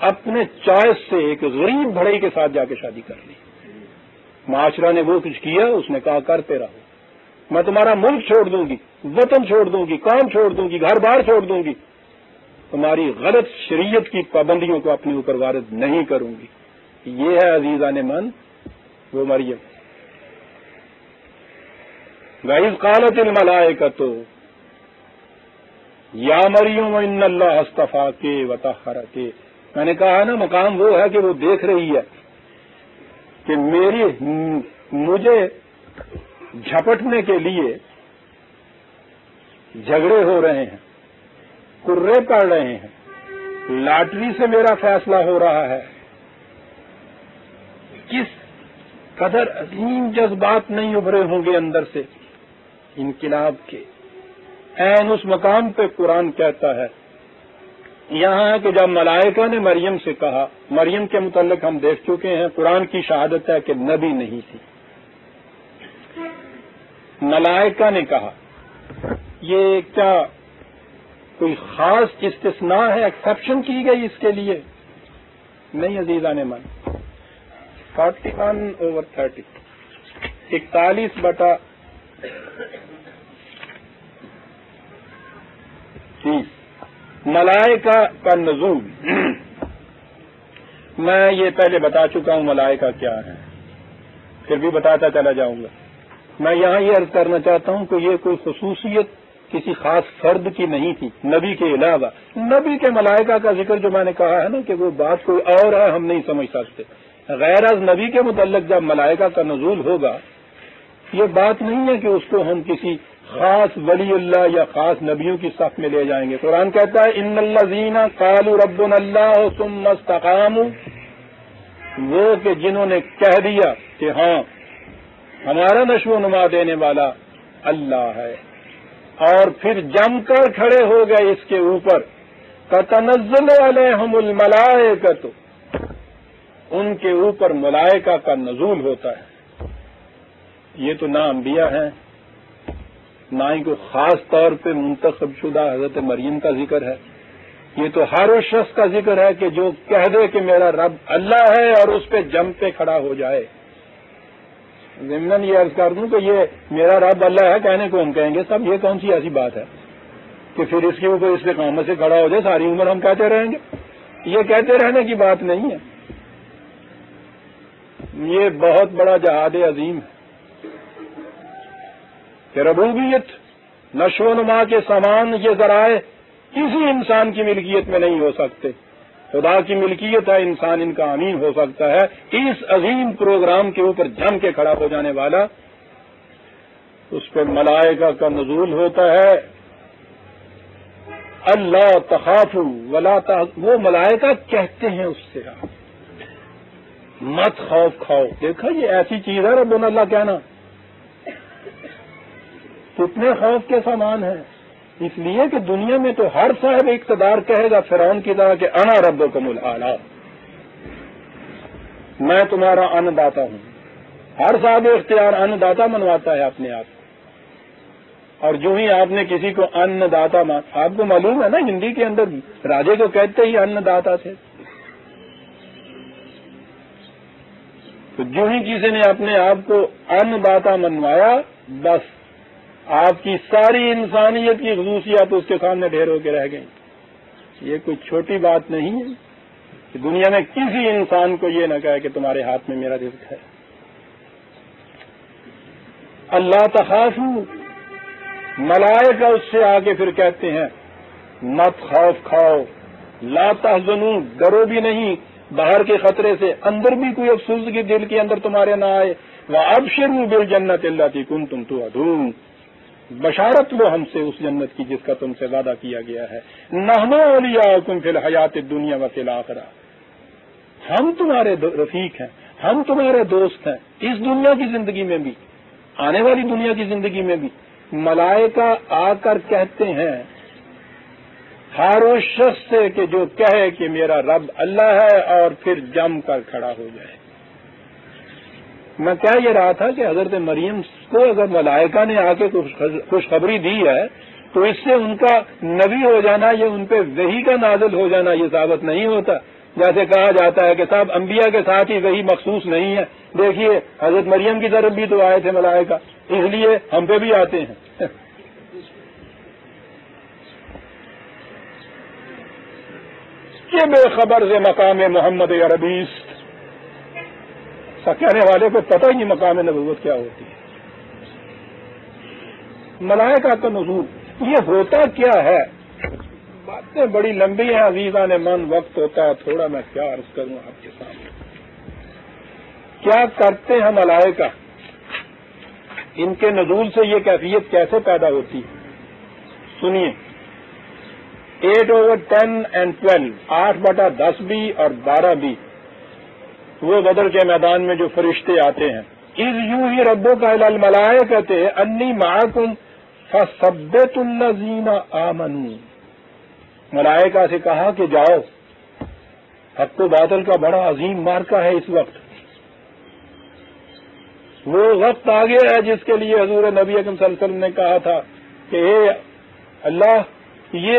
اپنے چوائس سے ایک غریب بھڑئی کے ساتھ جا کے شادی کر لی. معاشرہ نے وہ کچھ کیا, اس نے کہا کرتے رہو, میں تمہارا ملک چھوڑ دوں گی, وطن چھوڑ دوں گی, کام چھوڑ دوں گی, گھر بار چھوڑ دوں گی, تمہاری غلط شریعت کی پابندیوں کو اپنے اوپر وارد نہیں کروں گی. یہ ہے عزیزان من وہ مریم. وَإِذْ قَالَتِ الْمَلَائِكَةُ یا مریم ان اللہ اصطفاکِ وطہرکِ. میں نے کہا نا مقام وہ ہے کہ وہ دیکھ رہی ہے کہ مجھے جھپٹنے کے لیے جھگڑے ہو رہے ہیں, کرے پڑ رہے ہیں, لاٹری سے میرا فیصلہ ہو رہا ہے. کس قدر عظیم جذبات نہیں ابھرے ہوں گے اندر سے انقلاب کے. عین اس مقام پہ قرآن کہتا ہے یہاں کہ جب ملائکہ نے مریم سے کہا, مریم کے متعلق ہم دیکھ چکے ہیں, قرآن کی شہادت ہے کہ نبی نہیں تھی. ملائکہ نے کہا, یہ کیا کوئی خاص استثناء ہے, ایکسیپشن کی گئی اس کے لیے؟ نہیں عزیزان من. 41/30 41/30 ملائکہ کا نزول. میں یہ پہلے بتا چکا ہوں ملائکہ کیا ہے, پھر بھی بتاتا چلا جاؤں گا. میں یہاں یہ عرض کرنا چاہتا ہوں کہ یہ کوئی خصوصیت کسی خاص فرد کی نہیں تھی نبی کے علاوہ. نبی کے ملائکہ کا ذکر جو میں نے کہا ہے نا کہ وہ بات کوئی اور ہے, ہم نہیں سمجھ سکتے. غیر از نبی کے متعلق جب ملائکہ کا نزول ہوگا, یہ بات نہیں ہے کہ اس کو ہم کسی خاص ولی اللہ یا خاص نبیوں کی صف میں لے جائیں گے. قرآن کہتا ہے ان الذین قالوا ربنا اللہ ثم استقاموا, وہ کہ جنہوں نے کہہ دیا کہ ہاں ہمارا نشو و نما دینے والا اللہ ہے, اور پھر جم کر کھڑے ہو گئے اس کے اوپر. تتنزل علیہم الملائکۃ, ان کے اوپر ملائکہ کا نزول ہوتا ہے. یہ تو نہ انبیاء ہیں, نہ ہی کوئی خاص طور پہ منتخب شدہ حضرت مریم کا ذکر ہے. یہ تو ہر اس شخص کا ذکر ہے کہ جو کہہ دے کہ میرا رب اللہ ہے اور اس پہ جم پہ کھڑا ہو جائے. ضمن یہ عرض کر دوں کہ یہ میرا رب اللہ ہے کہنے کو ہم کہیں گے سب, یہ کون سی ایسی بات ہے کہ پھر اس کے اوپر اس کے قامت سے کھڑا ہو جائے ساری عمر ہم کہتے رہیں گے؟ یہ کہتے رہنے کی بات نہیں ہے. یہ بہت بڑا جہاد عظیم ہے کہ ربوبیت, نشو و نما کے سامان, یہ ذرائع کسی انسان کی ملکیت میں نہیں ہو سکتے. خدا کی ملکیت ہے, انسان ان کا امین ہو سکتا ہے. اس عظیم پروگرام کے اوپر جم کے کھڑا ہو جانے والا, اس پر ملائکہ کا نزول ہوتا ہے. اللہ تخافوا ولا تحزنوا, وہ ملائکہ کہتے ہیں اس سے مت خوف کھاؤ. دیکھا یہ ایسی چیز ہے ربنا اللہ کہنا, کتنے خوف کے سامان ہیں. اس لیے کہ دنیا میں تو ہر صاحب اقتدار کہے گا فرعون کی طرح کہ انا ربکم الاعلی, میں تمہارا ان داتا ہوں. ہر صاحب اختیار ان داتا منواتا ہے اپنے آپ. اور جو ہی آپ نے کسی کو ان داتا آپ کو معلوم ہے نا ہندی کے اندر راجے کو کہتے ہی ان داتا تھے. تو جو ہی کسی نے اپنے آپ کو ان داتا منوایا, بس آپ کی ساری انسانیت کی خصوصیات اس کے سامنے ڈھیر ہو کے رہ گئیں. یہ کوئی چھوٹی بات نہیں ہے کہ دنیا میں کسی انسان کو یہ نہ کہے کہ تمہارے ہاتھ میں میرا رزق ہے. اللہ تخافوا, ملائکہ اس سے آگے پھر کہتے ہیں مت خوف کھاؤ, لا تحزنوا, ڈرو بھی نہیں باہر کے خطرے سے, اندر بھی کوئی افسردگی دل کے اندر تمہارے نہ آئے. وَأَبْشِرُوا بِالْجَنَّةِ الَّتِي كُنتُمْ تُوعَدُونَ, بشارت لو ہم سے اس جنت کی جس کا تم سے وعدہ کیا گیا ہے. نحن اولیاؤکم فی الحیات الدنیا وفی الآخرہ, ہم تمہارے رفیق ہیں, ہم تمہارے دوست ہیں اس دنیا کی زندگی میں بھی, آنے والی دنیا کی زندگی میں بھی. ملائکہ آ کر کہتے ہیں ہر اس شخص سے کہ جو کہے کہ میرا رب اللہ ہے اور پھر جم کر کھڑا ہو جائے. میں کہہ یہ رہا تھا کہ حضرت مریم کو اگر ملائکہ نے آ کے خوشخبری دی ہے تو اس سے ان کا نبی ہو جانا, یہ ان پہ وحی کا نازل ہو جانا یہ ثابت نہیں ہوتا. جیسے کہا جاتا ہے کہ صاحب انبیاء کے ساتھ ہی وہی مخصوص نہیں ہے، دیکھیے حضرت مریم کی طرف بھی تو آئے تھے ملائکہ، اس لیے ہم پہ بھی آتے ہیں۔ یہ بے خبر سے مقام محمد عربیس، کہنے والے کو پتہ ہی نہیں مقام نبوت کیا ہوتی ہے۔ ملائکہ کا نزول یہ ہوتا کیا ہے؟ باتیں بڑی لمبی ہیں عزیزان من، وقت ہوتا ہے تھوڑا، میں کیا عرض کروں آپ کے سامنے۔ کیا کرتے ہیں ملائکہ؟ ان کے نزول سے یہ کیفیت کیسے پیدا ہوتی ہے؟ سنیے، 8/10 and 12، 8/10 بھی اور 12 بھی، وہ بدر کے میدان میں جو فرشتے آتے ہیں، اذ یوحی ربک الی الملائکۃ انی معکم فثبتوا الذین آمنوا، ملائکہ سے کہا کہ جاؤ، حق و باطل کا بڑا عظیم معرکہ ہے اس وقت، وہ وقت آ گیا ہے جس کے لیے حضور نبی اکرم صلی اللہ علیہ وسلم نے کہا تھا کہ اے اللہ، یہ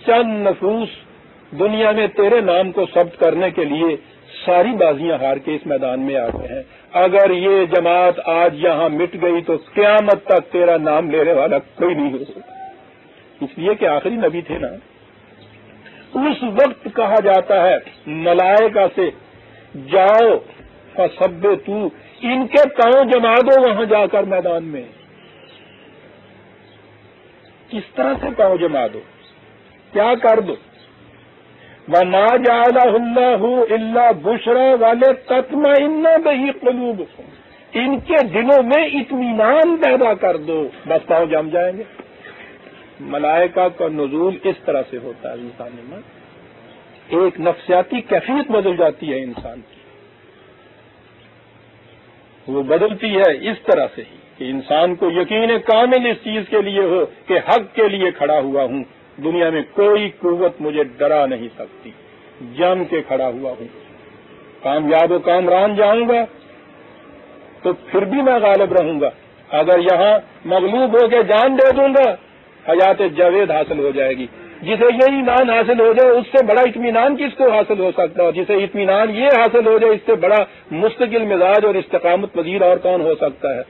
چند نفوس دنیا میں تیرے نام کو ثبت کرنے کے لیے ساری بازیاں ہار کے اس میدان میں آ گئے ہیں، اگر یہ جماعت آج یہاں مٹ گئی تو قیامت تک تیرا نام لینے والا کوئی نہیں ہو سکتا، اس لیے کہ آخری نبی تھے نا۔ اس وقت کہا جاتا ہے ملائکہ سے جاؤ فثبتوا، ان کے پاؤں جما دو وہاں جا کر میدان میں۔ کس طرح سے پاؤں جما دو؟ کیا کر دو؟ وَمَا جَعَلَهُ اللَّهُ إِلَّا بُشْرَىٰ وَلِتَطْمَئِنَّ بِهِ قُلُوبُكُمْ، ان کے دلوں میں اطمینان پیدا کر دو، بس پاؤں جم جائیں گے۔ ملائکہ کا نزول اس طرح سے ہوتا ہے انسان میں، ایک نفسیاتی کیفیت بدل جاتی ہے انسان کی، وہ بدلتی ہے اس طرح سے ہی کہ انسان کو یقین کامل اس چیز کے لیے ہو کہ حق کے لیے کھڑا ہوا ہوں، دنیا میں کوئی قوت مجھے ڈرا نہیں سکتی، جم کے کھڑا ہوا ہوں، کامیاب و کامران جاؤں گا تو پھر بھی میں غالب رہوں گا، اگر یہاں مغلوب ہو کے جان دے دوں گا حیات جاوید حاصل ہو جائے گی۔ جسے یہ ایمان حاصل ہو جائے اس سے بڑا اطمینان کس کو حاصل ہو سکتا ہے؟ جسے اطمینان یہ حاصل ہو جائے اس سے بڑا مستقل مزاج اور استقامت پذیر اور کون ہو سکتا ہے؟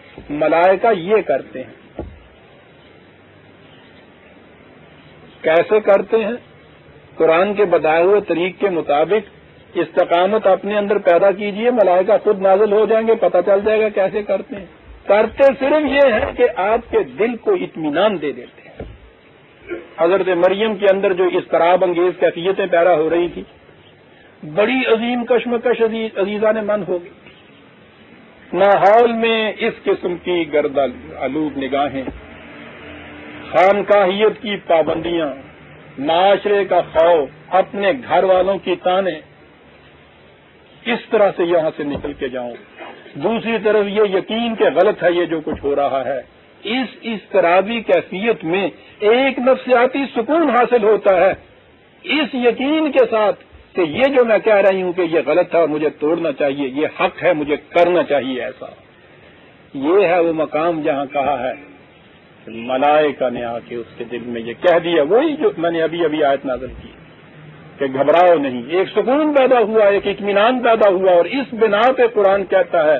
ملائکہ یہ کرتے ہیں۔ کیسے کرتے ہیں؟ قرآن کے بتائے ہوئے طریق کے مطابق استقامت اپنے اندر پیدا کیجئے، ملائکہ خود نازل ہو جائیں گے، پتہ چل جائے گا کیسے کرتے ہیں۔ کرتے صرف یہ ہے کہ آپ کے دل کو اطمینان دے دیتے ہیں۔ حضرت مریم کے اندر جو اضطراب انگیز کیفیتیں پیدا ہو رہی تھی، بڑی عظیم کشمکش عزیزان من ہو گئی۔ ماحول میں اس قسم کی گرد آلود نگاہیں، خانقاہیت کی پابندیاں، معاشرے کا خوف، اپنے گھر والوں کی تانے، کس طرح سے یہاں سے نکل کے جاؤں؟ دوسری طرف یہ یقین کہ غلط ہے یہ جو کچھ ہو رہا ہے، اس اضطرابی کیفیت میں ایک نفسیاتی سکون حاصل ہوتا ہے اس یقین کے ساتھ کہ یہ جو میں کہہ رہی ہوں کہ یہ غلط ہے اور مجھے توڑنا چاہیے، یہ حق ہے، مجھے کرنا چاہیے ایسا۔ یہ ہے وہ مقام جہاں کہا ہے ملائکہ نے آ کے اس کے دل میں یہ کہہ دیا، وہی جو میں نے ابھی آیت نازل کی کہ گھبراؤ نہیں، ایک سکون پیدا ہوا، ایک اطمینان پیدا ہوا، اور اس بنا پہ قرآن کہتا ہے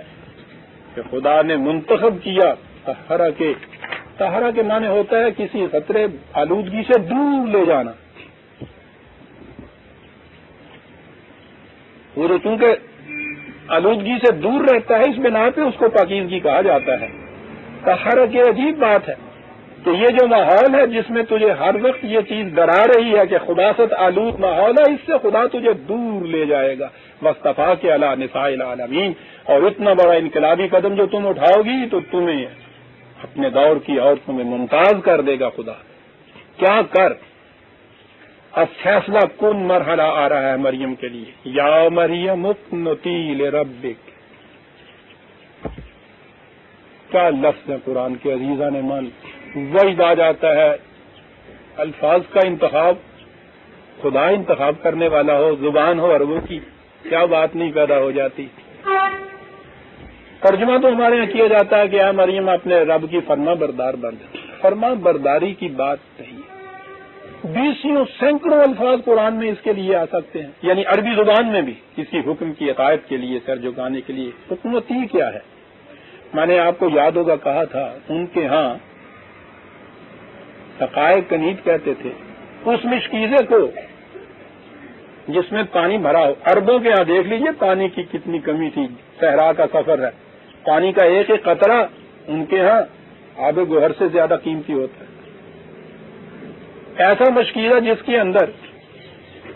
کہ خدا نے منتخب کیا طہرہ کے معنی ہوتا ہے کسی خطرے آلودگی سے دور لے جانا۔ وہ جو چونکہ آلودگی سے دور رہتا ہے اس بنا پہ اس کو پاکیزگی کہا جاتا ہے۔ طہرہ کی عجیب بات ہے کہ یہ جو ماحول ہے جس میں تجھے ہر وقت یہ چیز ڈرا رہی ہے کہ خباثت آلود ماحول ہے، اس سے خدا تجھے دور لے جائے گا۔ وَاصْطَفَاكِ عَلَىٰ نِسَاءِ الْعَالَمِينَ، اور اتنا بڑا انقلابی قدم جو تم اٹھاؤ گی تو تمہیں اپنے دور کی عورتوں میں ممتاز کر دے گا خدا۔ کیا کر؟ اب فیصلہ کن مرحلہ آ رہا ہے مریم کے لیے، یا مریم اقنتی لربک۔ کیا لفظ ہے قرآن کے عزیزان من، وجد آ جاتا ہے، الفاظ کا انتخاب خدا انتخاب کرنے والا ہو، زبان ہو عربوں کی، کیا بات نہیں پیدا ہو جاتی۔ ترجمہ تو ہمارے یہاں کیا جاتا ہے کہ یا مریم اپنے رب کی فرما بردار بن جائے۔ فرما برداری کی بات نہیں ہے، 20 سینکڑوں الفاظ قرآن میں اس کے لیے آ سکتے ہیں، یعنی عربی زبان میں بھی کسی حکم کی اطاعت کے لیے، سر جھکانے کے لیے حکمتی کیا ہے۔ میں نے آپ کو یاد ہوگا کہا تھا ان کے ہاں سقائے کنید کہتے تھے اس مشکیزے کو جس میں پانی بھرا ہو۔ عربوں کے ہاں دیکھ لیجئے پانی کی کتنی کمی تھی، صحرا کا سفر ہے، پانی کا ایک ایک قطرہ ان کے ہاں آب گوہر سے زیادہ قیمتی ہوتا ہے۔ ایسا مشکیزہ جس کے اندر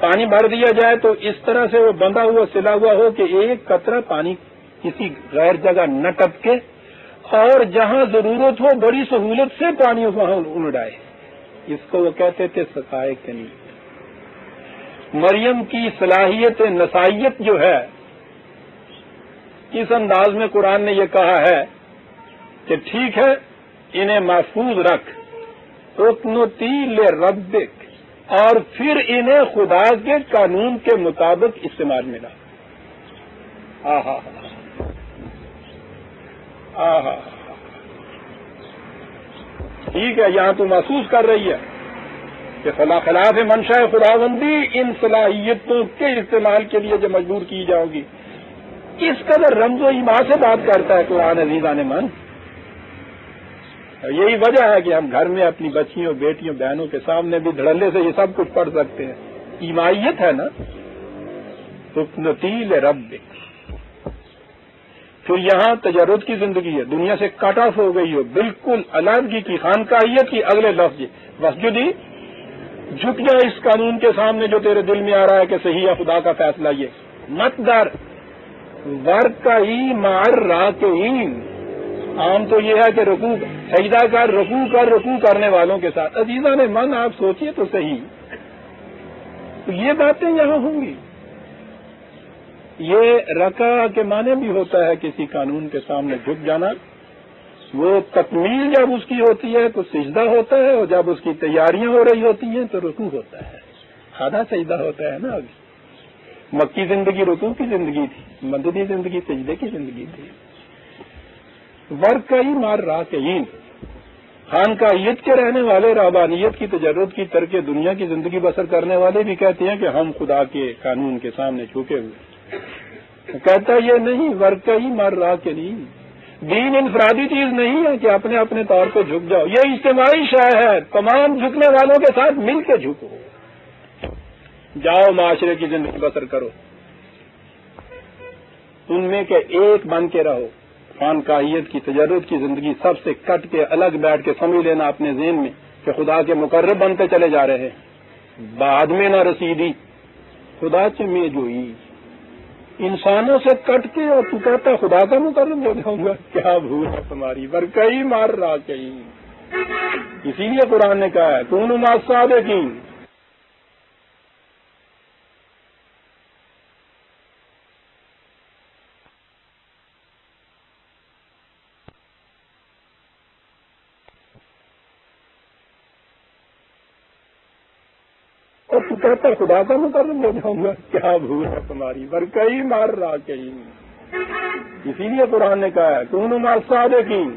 پانی بھر دیا جائے تو اس طرح سے وہ بندھا ہوا سلا ہوا ہو کہ ایک قطرہ پانی کسی غیر جگہ نہ ٹپکے، اور جہاں ضرورت ہو بڑی سہولت سے پانی وہاں اڑائے۔ اس کو وہ کہتے تھے سقائے کنید۔ مریم کی صلاحیت نسائیت جو ہے، اس انداز میں قرآن نے یہ کہا ہے کہ ٹھیک ہے انہیں محفوظ رکھ، اقنتی لربک، اور پھر انہیں خدا کے قانون کے مطابق استعمال ملا۔ آہا آہا، ٹھیک ہے، یہاں تو محسوس کر رہی ہے کہ خلاف منشاء خداوندی ان صلاحیتوں کے استعمال کے لیے جو مجبور کی جاؤ گی۔ اس قدر رمز و ایمان سے بات کرتا ہے قرآن عزیزان من۔ یہی وجہ ہے کہ ہم گھر میں اپنی بچیوں، بیٹیوں، بہنوں کے سامنے بھی دھڑلے سے یہ سب کچھ پڑھ سکتے ہیں۔ ایمائیت ہے نا، اقنتی لربک۔ پھر یہاں تجرد کی زندگی ہے، دنیا سے کٹ آف ہو گئی ہو، بالکل علیحدگی کی، خانقاہیت کی۔ اگلے لفظ وسجدی، جھک جا اس قانون کے سامنے جو تیرے دل میں آ رہا ہے کہ صحیح ہے خدا کا فیصلہ یہ مت در ورکعی مع الراکعین۔ عام تو یہ ہے کہ رکوع سجدہ کر، رکوع کرنے والوں کے ساتھ۔ عزیزان من آپ سوچئے تو صحیح، تو یہ باتیں یہاں ہوں گی۔ یہ رکع کے معنی بھی ہوتا ہے کسی قانون کے سامنے جھک جانا۔ وہ تکمیل جب اس کی ہوتی ہے تو سجدہ ہوتا ہے، اور جب اس کی تیاریاں ہو رہی ہوتی ہیں تو رکوع ہوتا ہے، آدھا سجدہ ہوتا ہے نا۔ ابھی مکی زندگی رکوع کی زندگی تھی، مدنی زندگی سجدے کی زندگی تھی۔ ورکعی مع الراکعین، خانقاہیت کے رہنے والے، رہبانیت کی، تجرد کی، ترک دنیا کی زندگی بسر کرنے والے بھی کہتے ہیں کہ ہم خدا کے قانون کے سامنے جھکے ہوئے۔ کہتا یہ نہیں، ورکعی مع الراکعین۔ دین انفرادی چیز نہیں ہے کہ اپنے اپنے طور پہ جھک جاؤ، یہ اجتماعی شے ہے، تمام جھکنے والوں کے ساتھ مل کے جھکو، جاؤ معاشرے کی زندگی بسر کرو، ان میں کہ ایک بن کے رہو۔ خانقاہیت کی، تجرد کی زندگی سب سے کٹ کے الگ بیٹھ کے سمجھ لینا اپنے ذہن میں کہ خدا کے مقرب بنتے چلے جا رہے ہیں۔ بعد میں نہ رسیدی خدا چمے جوئی، انسانوں سے کٹ کے، اور تو کہتا خدا کا مقرب ہو جاؤں گا، کیا بھول ہے تمہاری۔ ورکعی مع الراکعین، اسی لیے قرآن نے کہا ہے کونوا مع الصادقین۔ اور تو کہتا خدا کا مقرب ہو جاؤں گا، کیا بھول ہے تمہاری۔ ورکعی مع الراکعین، اسی لیے قرآن نے کہا ہے کونوا مع الصادقین۔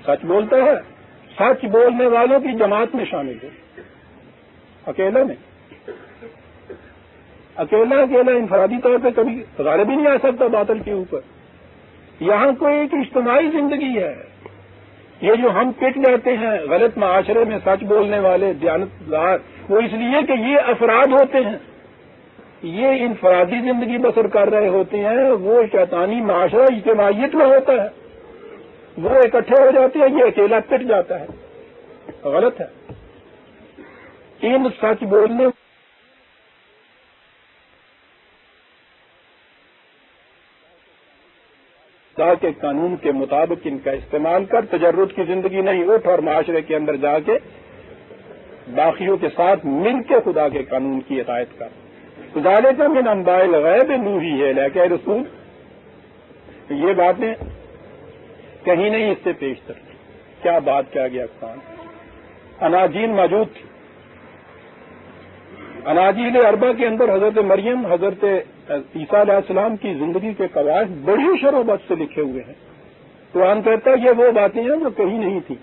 سچ بولتا ہے، سچ بولنے والوں کی جماعت میں شامل ہے، اکیلا نہیں۔ اکیلا انفرادی طور پہ کبھی غالب ہی نہیں آ سکتا باطل کے اوپر۔ یہاں کوئی ایک اجتماعی زندگی ہے۔ یہ جو ہم پٹ جاتے ہیں غلط معاشرے میں سچ بولنے والے دیانتدار، وہ اس لیے کہ یہ افراد ہوتے ہیں، یہ انفرادی زندگی بسر کر رہے ہوتے ہیں، وہ شیطانی معاشرہ اجتماعیت میں ہوتا ہے، وہ اکٹھے ہو جاتے ہیں، یہ اکیلا پٹ جاتا ہے، غلط ہے۔ ان سچ بولنے کے قانون کے مطابق ان کا استعمال کر، تجرد کی زندگی نہیں، اٹھ اور معاشرے کے اندر جا کے باقیوں کے ساتھ مل کے خدا کے قانون کی اطاعت کر۔ ذالک من انباء الغیب نوحیہ الیک، اے رسول یہ باتیں کہیں نہیں اس سے پیشتر۔ کیا بات کیا گیا قرآن، اناجیل موجود تھی۔ اناجیل اربع کے اندر حضرت مریم، حضرت عیسیٰ علیہ السلام کی زندگی کے قواعد بڑی شروبت سے لکھے ہوئے ہیں۔ قرآن کہتا ہے یہ وہ باتیں ہیں جو کہیں نہیں تھی۔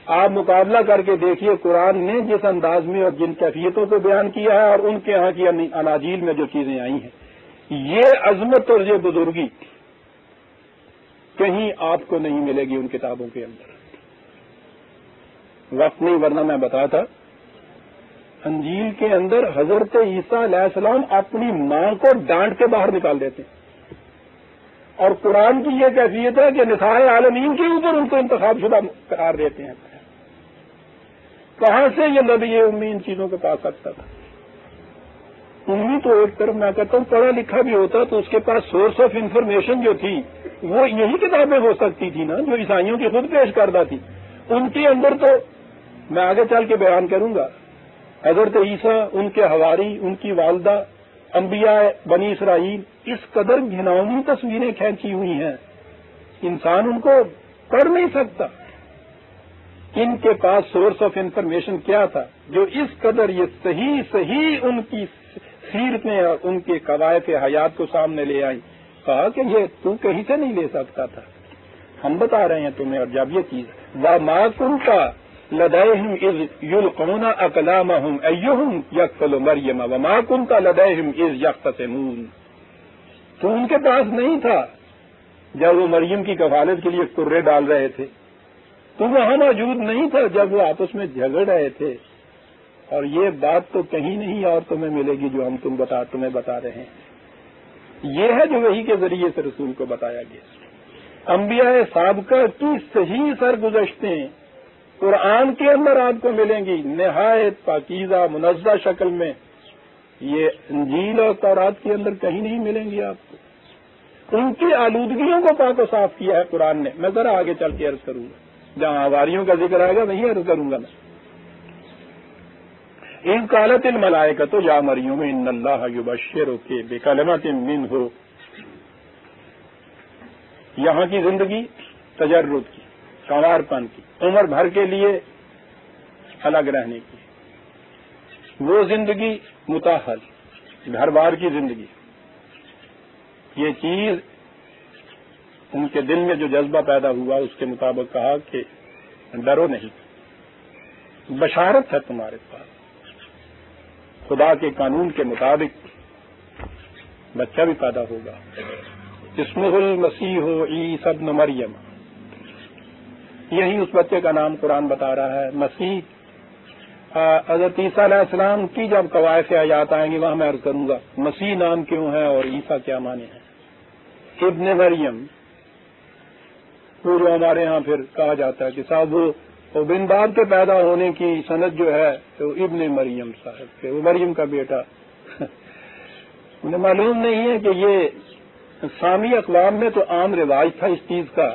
آپ مقابلہ کر کے دیکھیے قرآن نے جس انداز میں اور جن کیفیتوں کو بیان کیا ہے اور ان کے یہاں کی اناجیل میں جو چیزیں آئی ہیں، یہ عظمت اور یہ بزرگی کہیں آپ کو نہیں ملے گی ان کتابوں کے اندر۔ وقت نہیں ورنہ میں بتاتا، انجیل کے اندر حضرت عیسیٰ علیہ السلام اپنی ماں کو ڈانٹ کے باہر نکال دیتے ہیں، اور قرآن کی یہ کیفیت ہے کہ نساء عالمین کے اوپر ان کو انتخاب شدہ قرار دیتے ہیں۔ کہاں سے یہ نبی امی ان چیزوں کو پا سکتا تھا؟ امی تو ایک طرف میں کہتا ہوں پڑھا لکھا بھی ہوتا تو اس کے پاس سورس آف انفارمیشن جو تھی وہ یہی کتابیں ہو سکتی تھی نا، جو عیسائیوں کی خود پیش کردہ تھی۔ ان کے اندر تو میں آگے چل کے بیان کروں گا، حضرت عیسیٰ، ان کے حواری، ان کی والدہ، انبیاء بنی اسرائیل، اس قدر گھناؤنی تصویریں کھینچی ہوئی ہیں، انسان ان کو پڑھ نہیں سکتا۔ ان کے پاس سورس آف انفارمیشن کیا تھا جو اس قدر یہ صحیح ان کی سیرتیں اور ان کے قواعد حیات کو سامنے لے آئی۔ کہا کہ یہ تو کہیں سے نہیں لے سکتا تھا، ہم بتا رہے ہیں تمہیں۔ اور جب یہ چیز وَمَا كُنْتَ لَدَيْهِمْ إِذْ يُلْقُونَ أَقْلَامَهُمْ أَيُّهُمْ يَكْفُلُ مَرْيَمَ وَمَا كُنْتَ لَدَيْهِمْ إِذْ يَخْتَصِمُونَ، تو ان کے پاس نہیں تھا جب وہ مریم کی کفالت کے لیے کرے ڈال رہے تھے، تو وہاں موجود نہیں تھا جب وہ آپس میں جھگڑ رہے تھے۔ اور یہ بات تو کہیں نہیں اور تمہیں ملے گی جو ہم تمہیں بتا رہے ہیں۔ یہ ہے جو وحی کے ذریعے سے رسول کو بتایا گیا۔ انبیاء سابقہ کی صحیح سرگزشتیں قرآن کے اندر آپ کو ملیں گی، نہایت پاکیزہ منزہ شکل میں۔ یہ انجیل اور تورات کے اندر کہیں نہیں ملیں گی آپ کو۔ ان کی آلودگیوں کو پاک و صاف کیا ہے قرآن نے۔ میں ذرا آگے چل کے عرض کروں گا، جہاں آواریوں کا ذکر آئے گا وہیں عرض کروں گا میں۔ اِذْ قَالَتِ الْمَلَائِكَةُ يَا مَرْيَمُ إِنَّ اللَّهَ يُبَشِّرُكِ بِكَلِمَةٍ مِّنْهُ۔ یہاں کی زندگی تجرد کی، کنوارپن کی، عمر بھر کے لیے الگ رہنے کی، وہ زندگی متاحل، گھر بار کی زندگی، یہ چیز ان کے دل میں جو جذبہ پیدا ہوا اس کے مطابق کہا کہ ڈرو نہیں، بشارت ہے تمہارے پاس، خدا کے قانون کے مطابق بچہ بھی پیدا ہوگا، اسمہ المسیح عیسی ابن مریم، یہی اس بچے کا نام قرآن بتا رہا ہے۔ مسیح حضرت عیسیٰ علیہ السلام کی جب قواعد آیات آئیں گی وہاں میں عرض کروں گا مسیح نام کیوں ہے اور عیسیٰ کیا معنی ہے۔ ابن مریم، وہ جو ہمارے ہاں پھر کہا جاتا ہے کہ صاحب وہ بن باپ کے پیدا ہونے کی سند جو ہے تو ابن مریم صاحب کے، وہ مریم کا بیٹا۔ مجھے معلوم نہیں ہے کہ یہ سامی اقوام میں تو عام رواج تھا اس چیز کا،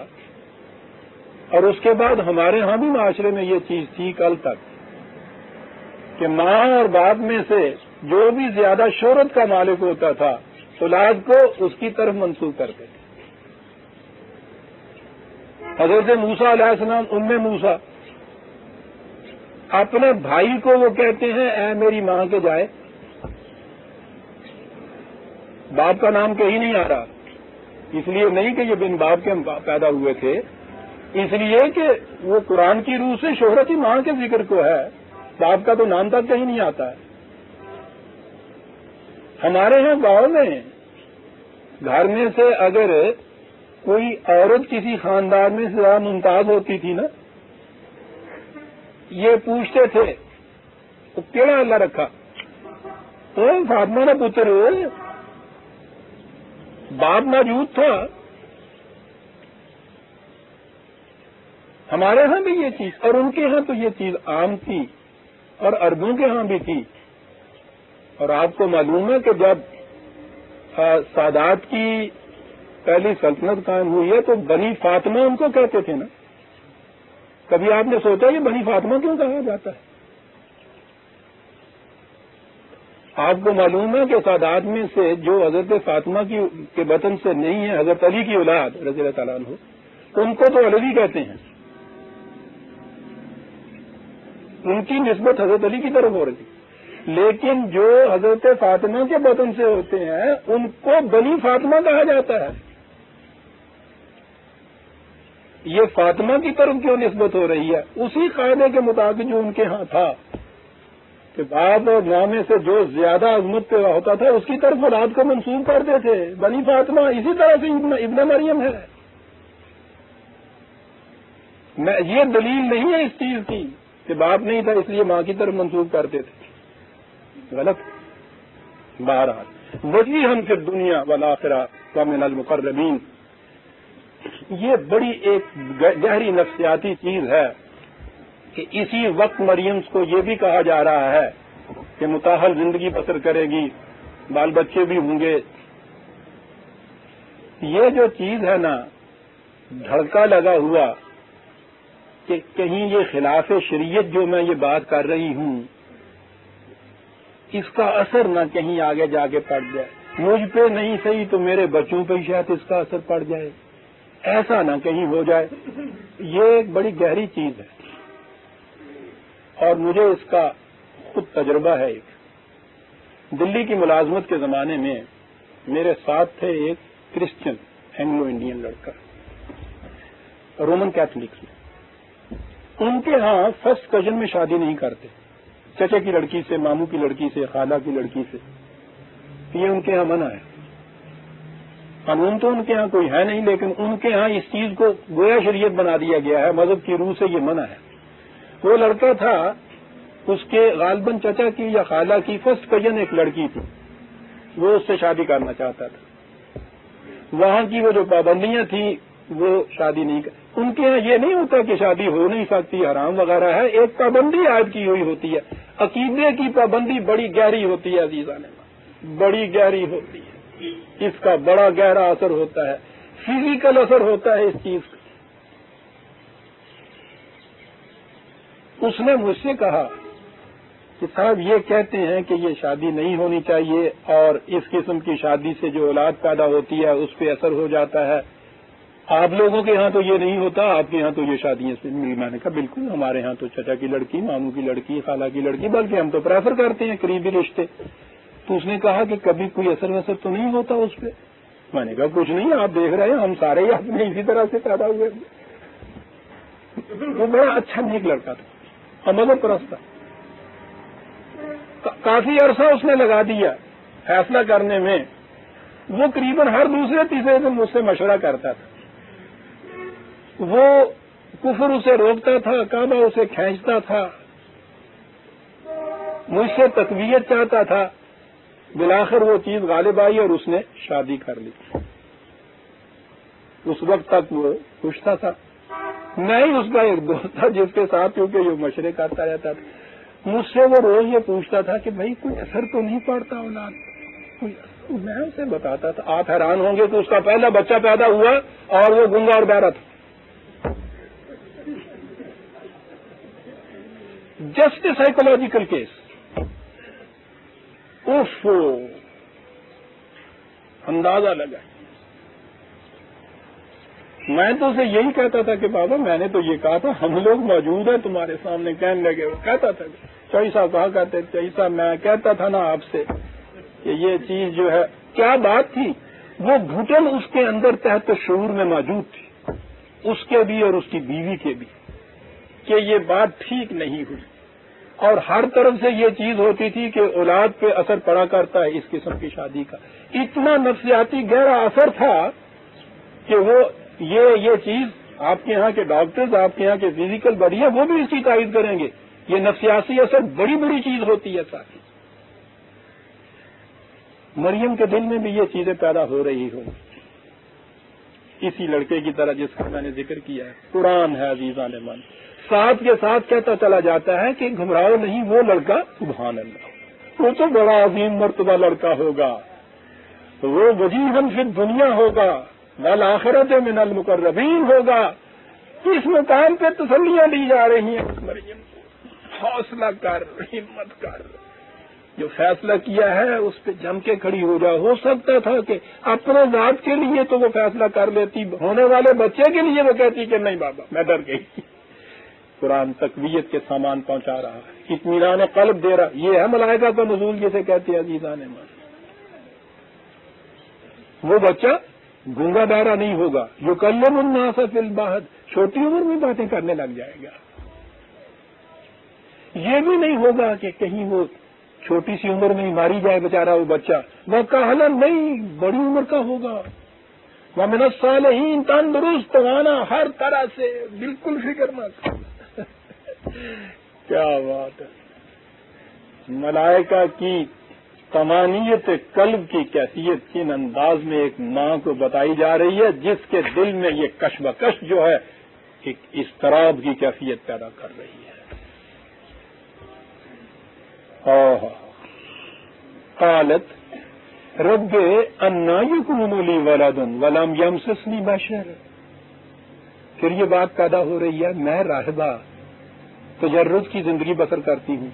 اور اس کے بعد ہمارے ہاں بھی معاشرے میں یہ چیز تھی کل تک کہ ماں اور باپ میں سے جو بھی زیادہ شہرت کا مالک ہوتا تھا اولاد کو اس کی طرف منسوخ کرتے تھے۔ حضرت موسیٰ علیہ السلام، ام موسیٰ، اپنے بھائی کو وہ کہتے ہیں اے میری ماں کے جائے، باپ کا نام کہیں نہیں آ رہا، اس لیے نہیں کہ یہ بن باپ کے پیدا ہوئے تھے، اس لیے کہ وہ قرآن کی روح سے شہرت ہی ماں کے ذکر کو ہے، باپ کا تو نام تک کہیں نہیں آتا ہے۔ ہمارے یہاں گاؤں میں گھر میں سے اگر کوئی عورت کسی خاندان میں زیادہ ممتاز ہوتی تھی نا، یہ پوچھتے تھے تو کیڑا اللہ رکھا، تو فاطمہ کا پتر باپ موجود تھا۔ ہمارے ہاں بھی یہ چیز، اور ان کے ہاں تو یہ چیز عام تھی، اور عربوں کے ہاں بھی تھی۔ اور آپ کو معلوم ہے کہ جب سادات کی پہلی سلطنت قائم ہوئی ہے تو بنی فاطمہ ان کو کہتے تھے نا۔ کبھی آپ نے سوچا یہ بنی فاطمہ کیوں کہا جاتا ہے؟ آپ کو معلوم ہے کہ سادات میں سے جو حضرت فاطمہ کے وطن سے نہیں ہے، حضرت علی کی اولاد رضی اللہ تعالیٰ عنہ، ان کو تو علوی کہتے ہیں، ان کی نسبت حضرت علی کی طرف ہو رہی تھی۔ لیکن جو حضرت فاطمہ کے وطن سے ہوتے ہیں ان کو بنی فاطمہ کہا جاتا ہے۔ یہ فاطمہ کی طرف کیوں نسبت ہو رہی ہے؟ اسی قاعدے کے مطابق جو ان کے ہاں تھا کہ باپ اور ماں میں سے جو زیادہ عظمت پہ ہوتا تھا اس کی طرف اولاد کو منسوب کرتے تھے. بنی فاطمہ اسی طرح سے ابن مریم ہے. یہ دلیل نہیں ہے اس چیز کی کہ باپ نہیں تھا اس لیے ماں کی طرف منسوب کرتے تھے. غلط. بہرحال وجیہاً فی الدنیا والآخرہ ومن المقربین، یہ بڑی ایک گہری نفسیاتی چیز ہے کہ اسی وقت مریم کو یہ بھی کہا جا رہا ہے کہ متاحل زندگی بسر کرے گی، بال بچے بھی ہوں گے. یہ جو چیز ہے نا، دھڑکا لگا ہوا کہ کہیں یہ خلاف شریعت جو میں یہ بات کر رہی ہوں اس کا اثر نہ کہیں آگے جا کے پڑ جائے، مجھ پہ نہیں صحیح تو میرے بچوں پہ شاید اس کا اثر پڑ جائے، ایسا نہ کہیں ہو جائے. یہ ایک بڑی گہری چیز ہے اور مجھے اس کا خود تجربہ ہے. ایک دلی کی ملازمت کے زمانے میں میرے ساتھ تھے ایک کرسچن اینگلو انڈین لڑکا، رومن کیتھولکس میں. ان کے ہاں فرسٹ کزن میں شادی نہیں کرتے، چچا کی لڑکی سے، ماموں کی لڑکی سے، خالہ کی لڑکی سے. یہ ان کے ہاں منع ہے. قانون تو ان کے ہاں کوئی ہے نہیں، لیکن ان کے ہاں اس چیز کو گویا شریعت بنا دیا گیا ہے، مذہب کی روح سے یہ منع ہے. وہ لڑکا تھا، اس کے غالباً چچا کی یا خالہ کی فرسٹ کزن ایک لڑکی تھی، وہ اس سے شادی کرنا چاہتا تھا. وہاں کی وہ جو پابندیاں تھیں وہ شادی نہیں کر. ان کے یہاں یہ نہیں ہوتا کہ شادی ہو نہیں سکتی، حرام وغیرہ ہے. ایک پابندی عائد کی ہوئی ہوتی ہے. عقیدے کی پابندی بڑی گہری ہوتی ہے عزیزان، بڑی گہری ہوتی ہے. اس کا بڑا گہرا اثر ہوتا ہے، فزیکل اثر ہوتا ہے اس چیز کا. اس نے مجھ سے کہا کہ صاحب یہ کہتے ہیں کہ یہ شادی نہیں ہونی چاہیے اور اس قسم کی شادی سے جو اولاد پیدا ہوتی ہے اس پہ اثر ہو جاتا ہے. آپ لوگوں کے ہاں تو یہ نہیں ہوتا، آپ کے ہاں تو یہ شادیاں سے. میں نے کہا بالکل، ہمارے ہاں تو چچا کی لڑکی، ماموں کی لڑکی، خالہ کی لڑکی، بلکہ ہم تو پریفر کرتے ہیں قریبی رشتے. تو اس نے کہا کہ کبھی کوئی اثر وثر تو نہیں ہوتا اس پہ؟ میں نے کہا کچھ نہیں، آپ دیکھ رہے ہیں ہم سارے ہی اپنے اسی طرح سے پیدا ہوئے. وہ بڑا اچھا نیک لڑکا تھا، مذہب پرست تھا. کافی عرصہ اس نے لگا دیا فیصلہ کرنے میں. وہ قریباً ہر دوسرے تیسرے دن مجھ سے مشورہ کرتا تھا. وہ کفر اسے روکتا تھا، کعبہ اسے کھینچتا تھا، مجھ سے تقویت چاہتا تھا. بالآخر وہ چیز غالب آئی اور اس نے شادی کر لی. اس وقت تک وہ خوش تھا. میں ہی اس کا ایک دوست تھا جس کے ساتھ کیونکہ یہ مشورے کرتا رہتا تھا. مجھ سے وہ روز یہ پوچھتا تھا کہ بھائی کوئی اثر تو نہیں پڑتا اولاد کوئی اثر. میں اسے بتاتا تھا. آپ حیران ہوں گے کہ اس کا پہلا بچہ پیدا ہوا اور وہ گنگا اور بہرا تھا. Just a psychological case. If اندازہ لگا. میں تو اسے یہی کہتا تھا کہ بابا میں نے تو یہ کہا تھا، ہم لوگ موجود ہیں تمہارے سامنے. کہنے لگے، وہ کہتا تھا چوئی صاحب کہا کرتے، چوئی صاحب میں کہتا تھا نا آپ سے کہ یہ چیز جو ہے کیا بات تھی. وہ گھٹن اس کے اندر تحت شعور میں موجود تھی، اس کے بھی اور اس کی بیوی کے بھی، کہ یہ بات ٹھیک نہیں ہوئی. اور ہر طرف سے یہ چیز ہوتی تھی کہ اولاد پہ اثر پڑا کرتا ہے اس قسم کی شادی کا. اتنا نفسیاتی گہرا اثر تھا کہ وہ یہ چیز آپ کے یہاں کے ڈاکٹرز، آپ کے یہاں کے فزیکل باڈی ہے، وہ بھی اس کی تائید کریں گے. یہ نفسیاتی اثر بڑی بڑی چیز ہوتی ہے. ساتھ مریم کے دل میں بھی یہ چیزیں پیدا ہو رہی ہوں اسی لڑکے کی طرح جس کا میں نے ذکر کیا ہے. قرآن ہے عزیزان من، ساتھ کے ساتھ کہتا چلا جاتا ہے کہ گھبراؤ نہیں، وہ لڑکا سبحان اللہ وہ تو بڑا عظیم مرتبہ لڑکا ہوگا، وہ وجیہاً فی الدنیا ہوگا والآخرۃ من المقربین ہوگا. اس مقام پہ تسلیاں دی جا رہی ہیں مریم کو. حوصلہ کر، ہمت کر، جو فیصلہ کیا ہے اس پہ جم کے کھڑی ہو جا. ہو سکتا تھا کہ اپنے ذات کے لیے تو وہ فیصلہ کر لیتی، ہونے والے بچے کے لیے وہ کہتی کہ نہیں بابا میں ڈر گئی. قرآن تقویت کے سامان پہنچا رہا ہے، اطمینان قلب دے رہا. یہ ہے ملائکہ کا نزول جسے کہتے ہیں عزیزان من. وہ بچہ گونگا بہرا نہیں ہوگا، یکلم الناس فی البہد، چھوٹی عمر میں باتیں کرنے لگ جائے گا۔ یہ بھی نہیں ہوگا کہ کہیں وہ چھوٹی سی عمر میں ہی ماری جائے بیچارہ وہ بچہ، وہ کہلا نہیں، بڑی عمر کا ہوگا، ومن الصالحین، تندرست توانا ہر طرح سے، بالکل فکر مت۔ کیا بات ہے! ملائکہ کی طمانیت قلب کی کیفیت کن انداز میں ایک ماں کو بتائی جا رہی ہے، جس کے دل میں یہ کشمکش جو ہے ایک اضطراب کی کیفیت پیدا کر رہی ہے۔ قالت رب انا یکون لی ولد ولم یمسسنی بشر، پھر یہ بات پیدا ہو رہی ہے، میں راہبہ تجرد کی زندگی بسر کرتی ہوں،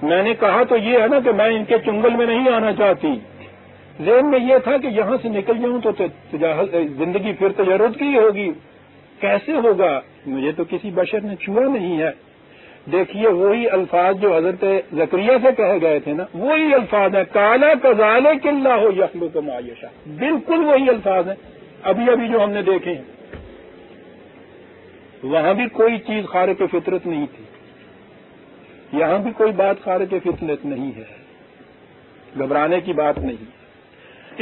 میں نے کہا تو یہ ہے نا کہ میں ان کے چنگل میں نہیں آنا چاہتی، ذہن میں یہ تھا کہ یہاں سے نکل جاؤں تو زندگی پھر تجرد کی ہوگی، کیسے ہوگا؟ مجھے تو کسی بشر نے چھوا نہیں ہے۔ دیکھیے وہی الفاظ جو حضرت زکریا سے کہے گئے تھے نا، وہی الفاظ ہیں، کالا کذالک اللہ یخلق ما یشاء، بالکل وہی الفاظ ہیں ابھی ابھی جو ہم نے دیکھے ہیں۔ وہاں بھی کوئی چیز خارق فطرت نہیں تھی، یہاں بھی کوئی بات خارق فطرت نہیں ہے، گھبرانے کی بات نہیں۔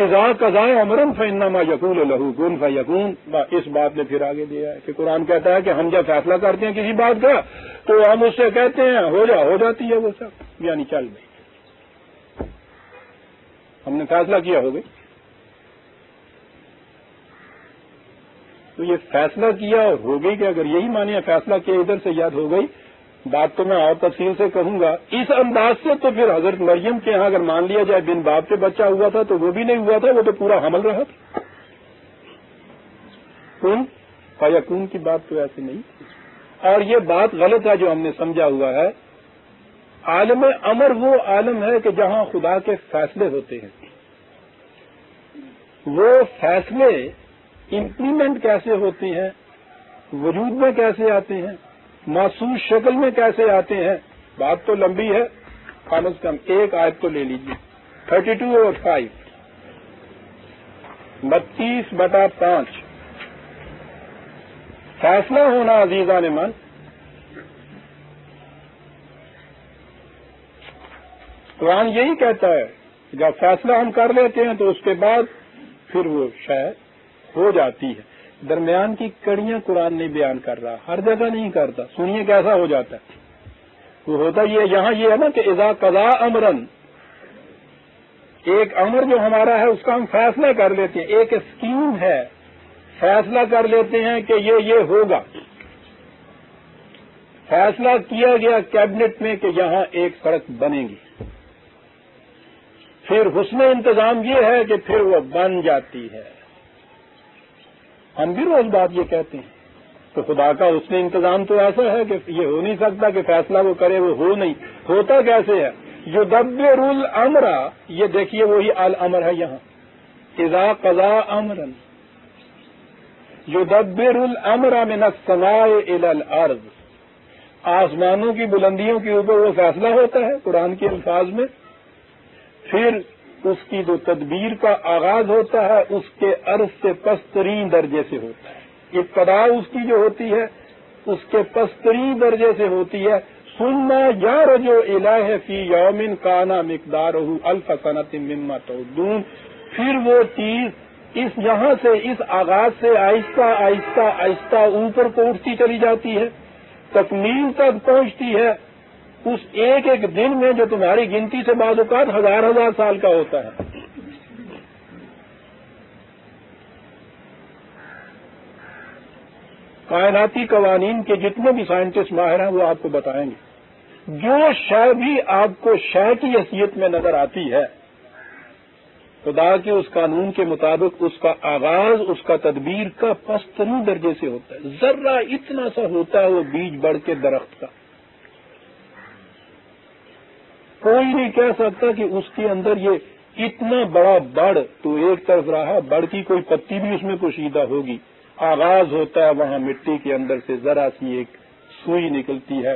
اذا قضا امرا فانما یقول له کن فیکون، اس بات نے پھر آگے دیا ہے کہ قرآن کہتا ہے کہ ہم جب فیصلہ کرتے ہیں کسی بات کا تو ہم اس سے کہتے ہیں ہو جاتی ہے وہ سب، یعنی چل گئی، ہم نے فیصلہ کیا ہو گئی۔ تو یہ فیصلہ کیا اور ہو گئی کہ اگر یہی مانے فیصلہ کیا ادھر سے یاد ہو گئی، بات تو میں اور تفصیل سے کہوں گا اس انداز سے، تو پھر حضرت مریم کے ہاں اگر مان لیا جائے بن باپ کے بچہ ہوا تھا تو وہ بھی نہیں ہوا تھا، وہ تو پورا حمل رہا تھا۔ کن فیکون کی بات تو ایسی نہیں، اور یہ بات غلط ہے جو ہم نے سمجھا ہوا ہے۔ عالم امر وہ عالم ہے کہ جہاں خدا کے فیصلے ہوتے ہیں، وہ فیصلے امپلیمنٹ کیسے ہوتے ہیں، وجود میں کیسے آتے ہیں، محسوس شکل میں کیسے آتے ہیں۔ بات تو لمبی ہے، کم از کم ایک آیت تو لے لیجیے، 32 اور 5، 32/5، فیصلہ ہونا عزیزان من۔ قرآن یہی کہتا ہے کہ جب فیصلہ ہم کر لیتے ہیں تو اس کے بعد پھر وہ شاید ہو جاتی ہے۔ درمیان کی کڑیاں قرآن نہیں بیان کر رہا، ہر جگہ نہیں کرتا، سنیے کیسا ہو جاتا ہے۔ وہ ہوتا یہ یہاں یہ ہے نا کہ اذا قضا امرن، ایک امر جو ہمارا ہے اس کا ہم فیصلہ کر لیتے ہیں، ایک اسکیم ہے، فیصلہ کر لیتے ہیں کہ یہ ہوگا، فیصلہ کیا گیا کیبنٹ میں کہ یہاں ایک سڑک بنے گی، پھر حسن انتظام یہ ہے کہ پھر وہ بن جاتی ہے۔ ہم بھی روز بات یہ کہتے ہیں، تو خدا کا حسن انتظام تو ایسا ہے کہ یہ ہو نہیں سکتا کہ فیصلہ وہ کرے، وہ ہو نہیں، ہوتا کیسے ہے؟ یدبر الامر، یہ دیکھیے وہی الامر ہے یہاں، اذا قضا امرا یدبر الامر من السماء الى الارض، آسمانوں کی بلندیوں کے اوپر وہ فیصلہ ہوتا ہے قرآن کے الفاظ میں، پھر اس کی جو تدبیر کا آغاز ہوتا ہے اس کے عرض سے پسترین درجے سے ہوتا ہے، ابتدا اس کی جو ہوتی ہے اس کے پسترین درجے سے ہوتی ہے، ثم یرجع الیہ فی یوم کان مقدارہ الف سنۃ مما تعدون، پھر وہ چیز اس یہاں سے اس آغاز سے آہستہ آہستہ آہستہ اوپر کو اٹھتی چلی جاتی ہے، تکمیل تک پہنچتی ہے اس ایک ایک دن میں جو تمہاری گنتی سے بعض اوقات ہزار ہزار سال کا ہوتا ہے۔ کائناتی قوانین کے جتنے بھی سائنٹسٹ ماہر ہیں وہ آپ کو بتائیں گے، جو شے بھی آپ کو شے کی حیثیت میں نظر آتی ہے، خدا کے اس قانون کے مطابق اس کا آغاز اس کا تدبیر کا پسترین درجے سے ہوتا ہے، ذرہ اتنا سا ہوتا ہے وہ بیج بڑھ کے درخت کا، کوئی نہیں کہہ سکتا کہ اس کے اندر یہ اتنا بڑا بڑ تو ایک طرف رہا، بڑ کی کوئی پتی بھی اس میں پوشیدہ ہوگی، آغاز ہوتا ہے وہاں مٹی کے اندر سے ذرا سی ایک سوئی نکلتی ہے،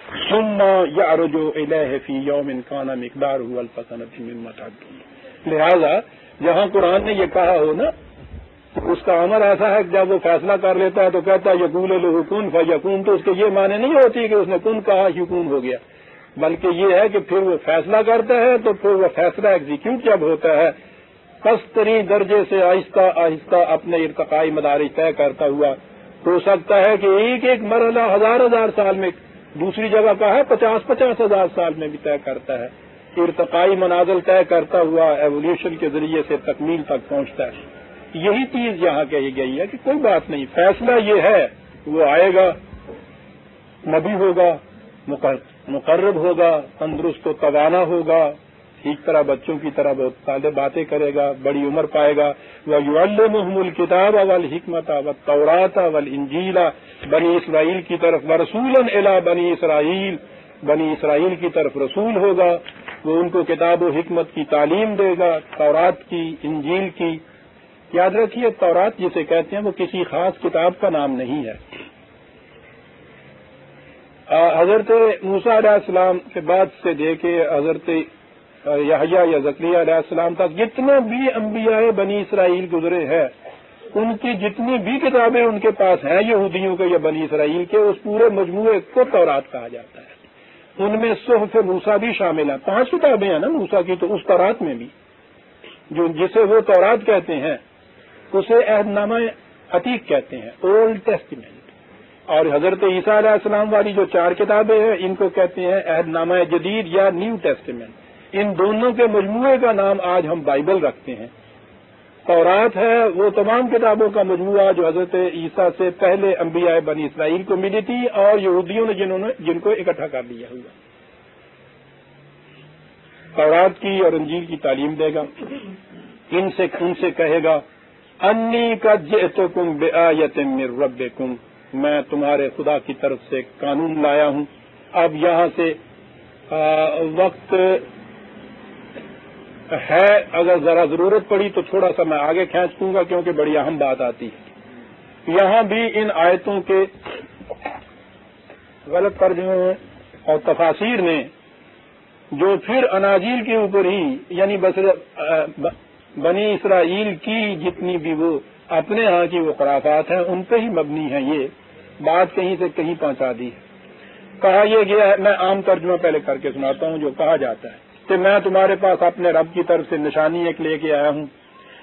ثم يعرج إليه في يوم كان مقداره ألف سنة مما تعدون۔ لہذا جہاں قرآن نے یہ کہا ہو نا، اس کا امر ایسا ہے کہ جب وہ فیصلہ کر لیتا ہے تو کہتا ہے یقول له کن فیکون، تو اس کے یہ معنی نہیں ہوتی کہ اس نے کن کہا یکون ہو گیا، بلکہ یہ ہے کہ پھر وہ فیصلہ کرتا ہے تو پھر وہ فیصلہ ایگزیکیوٹ جب ہوتا ہے پستری درجے سے آہستہ آہستہ اپنے ارتقائی مدارج طے کرتا ہوا، ہو سکتا ہے کہ ایک ایک مرحلہ ہزار ہزار سال میں، دوسری جگہ کا ہے 50-50 ہزار سال میں بھی طے کرتا ہے، ارتقائی منازل طے کرتا ہوا ایولیوشن کے ذریعے سے تکمیل تک پہنچتا ہے۔ یہی چیز یہاں کہی گئی ہے کہ کوئی بات نہیں، فیصلہ یہ ہے وہ آئے گا، نبی ہوگا، مقرب ہوگا، تندرست و توانا ہوگا، ٹھیک طرح بچوں کی طرح بہت سادے باتیں کرے گا، بڑی عمر پائے گا، وَيُعَلِّمُهُمُ الْكِتَابَ وَالْحِكْمَةَ وَالتَّوْرَاةَ وَالْإِنْجِيلَ، بنی اسرائیل کی طرف وَرَسُولًا إِلَىٰ بنی اسرائیل، بنی اسرائیل کی طرف رسول ہوگا، وہ ان کو کتاب و حکمت کی تعلیم دے گا، تورات کی، انجیل کی۔ یاد رکھیے تورات جسے کہتے ہیں وہ کسی خاص کتاب کا نام نہیں ہے۔ حضرت موسیٰ علیہ السلام کے بعد سے دے کے حضرت یحییٰ یا زکریا علیہ السلام تک جتنے بھی انبیاء بنی اسرائیل گزرے ہیں، ان کی جتنی بھی کتابیں ان کے پاس ہیں یہودیوں کے یا بنی اسرائیل کے، اس پورے مجموعے کو تورات کہا جاتا ہے۔ ان میں صحف موسیٰ بھی شامل ہیں، 5 کتابیں ہیں نا موسیٰ کی، تو اس تورات میں بھی جسے وہ تورات کہتے ہیں اسے عہد نامہ عتیق کہتے ہیں، اولڈ ٹیسٹیمنٹ، اور حضرت عیسیٰ علیہ السلام والی جو 4 کتابیں ہیں ان کو کہتے ہیں عہد نامہ جدید یا نیو ٹیسٹیمنٹ۔ ان دونوں کے مجموعے کا نام آج ہم بائبل رکھتے ہیں۔ تورات ہے وہ تمام کتابوں کا مجموعہ جو حضرت عیسیٰ سے پہلے انبیاء بنی اسرائیل کو ملی تھی اور یہودیوں نے جن کو اکٹھا کر لیا ہوا۔ تورات کی اور انجیل کی تعلیم دے گا، ان سے کہے گا انی قد جئتکم بآیۃ من ربکم، میں تمہارے خدا کی طرف سے قانون لایا ہوں۔ اب یہاں سے وقت ہے، اگر ذرا ضرورت پڑی تو تھوڑا سا میں آگے کھینچ دوں گا کیونکہ بڑی اہم بات آتی ہے۔ یہاں بھی ان آیتوں کے غلط ترجمے اور تفاسیر نے جو پھر اناجیل کے اوپر ہی، یعنی بنی اسرائیل کی جتنی بھی وہ اپنے ہاں کی وہ خرافات ہیں ان پہ ہی مبنی ہے، یہ بات کہیں سے کہیں پہنچا دی ہے۔ کہا یہ گیا ہے، میں عام ترجمہ پہلے کر کے سناتا ہوں جو کہا جاتا ہے کہ میں تمہارے پاس اپنے رب کی طرف سے نشانی ایک لے کے آیا ہوں،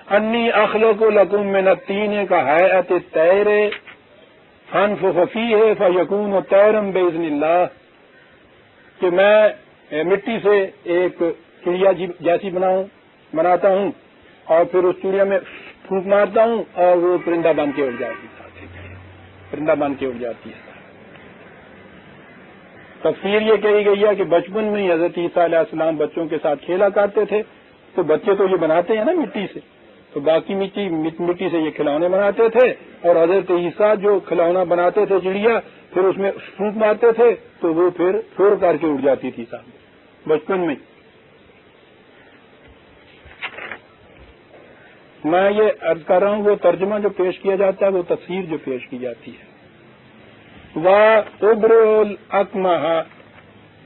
انی اخلق لکم من الطین کہیئۃ الطیر فانفخ فیہ فیکون طیرا باذن اللہ، کہ میں مٹی سے ایک چڑیا جیسی بناتا ہوں اور پھر اس چڑیا میں پھونک مارتا ہوں اور وہ پرندہ بن کے اڑ جاتی ہے۔ تفسیر یہ کہی گئی ہے کہ بچپن میں حضرت عیسیٰ علیہ السلام بچوں کے ساتھ کھیلا کرتے تھے، تو بچے تو یہ بناتے ہیں نا مٹی سے، تو باقی مٹی سے یہ کھلونے بناتے تھے، اور حضرت عیسیٰ جو کھلونا بناتے تھے چڑیا، پھر اس میں پھونک مارتے تھے تو وہ پھر پھور کر کے اڑ جاتی تھی صاحب بچپن میں۔ میں یہ عرض کر رہا ہوں وہ ترجمہ جو پیش کیا جاتا ہے وہ تفسیر جو پیش کی جاتی ہے۔ وَأُبْرِئُ الْأَكْمَحَ،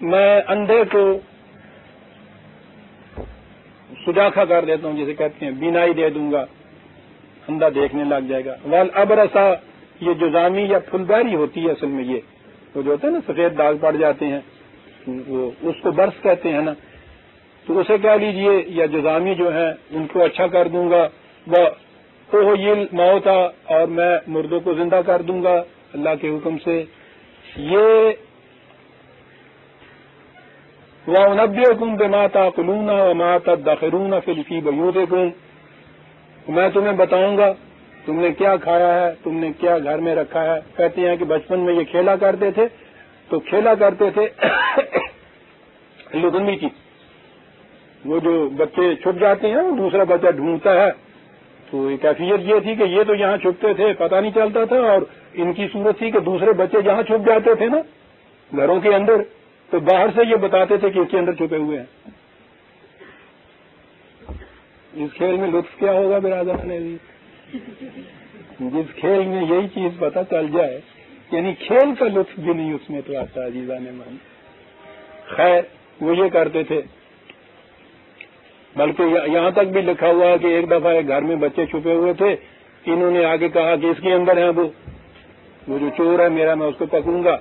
میں اندھے کو سجاکھا کر دیتا ہوں، جسے کہتے ہیں بینائی دے دوں گا، اندھا دیکھنے لگ جائے گا۔ وَالْأَبْرَصَ، یہ جزامی یا پھلباری ہوتی ہے اصل میں، یہ وہ جو ہوتے ہیں نا سفید داغ پڑ جاتے ہیں، وہ اس کو برس کہتے ہیں نا، تو اسے کہہ لیجئے، یا جزامی جو ہے ان کو اچھا کر دوں گا۔ وَأُحْيِي الْمَوْتَى، اور میں مردوں کو زندہ کر دوں گا اللہ کے حکم سے۔ یہ وَأُنَبِّئُكُم بِمَا تَأْكُلُونَ وَمَا تَدَّخِرُونَ فِي بُيُوتِكُمْ، میں تمہیں بتاؤں گا تم نے کیا کھایا ہے، تم نے کیا گھر میں رکھا ہے۔ کہتے ہیں کہ بچپن میں یہ کھیلا کرتے تھے، تو کھیلا کرتے تھے لکنی کی، وہ جو بچے چھپ جاتے ہیں وہ دوسرا بچہ ڈھونڈتا ہے، تو کیفیت یہ تھی کہ یہ تو یہاں چھپتے تھے پتہ نہیں چلتا تھا، اور ان کی صورت تھی کہ دوسرے بچے جہاں چھپ جاتے تھے نا گھروں کے اندر، تو باہر سے یہ بتاتے تھے کہ اس کے اندر چھپے ہوئے ہیں۔ اس کھیل میں لطف کیا ہوگا برادر نے، جس کھیل میں یہی چیز پتہ چل جائے یعنی کھیل کا لطف بھی نہیں اس میں تو آتا عزیزان مان. خیر وہ یہ کرتے تھے، بلکہ یہاں تک بھی لکھا ہوا کہ ایک دفعہ ایک گھر میں بچے چھپے ہوئے تھے، انہوں نے آگے کہا کہ اس کے اندر ہے وہ جو چور ہے میرا، میں اس کو پکڑوں گا.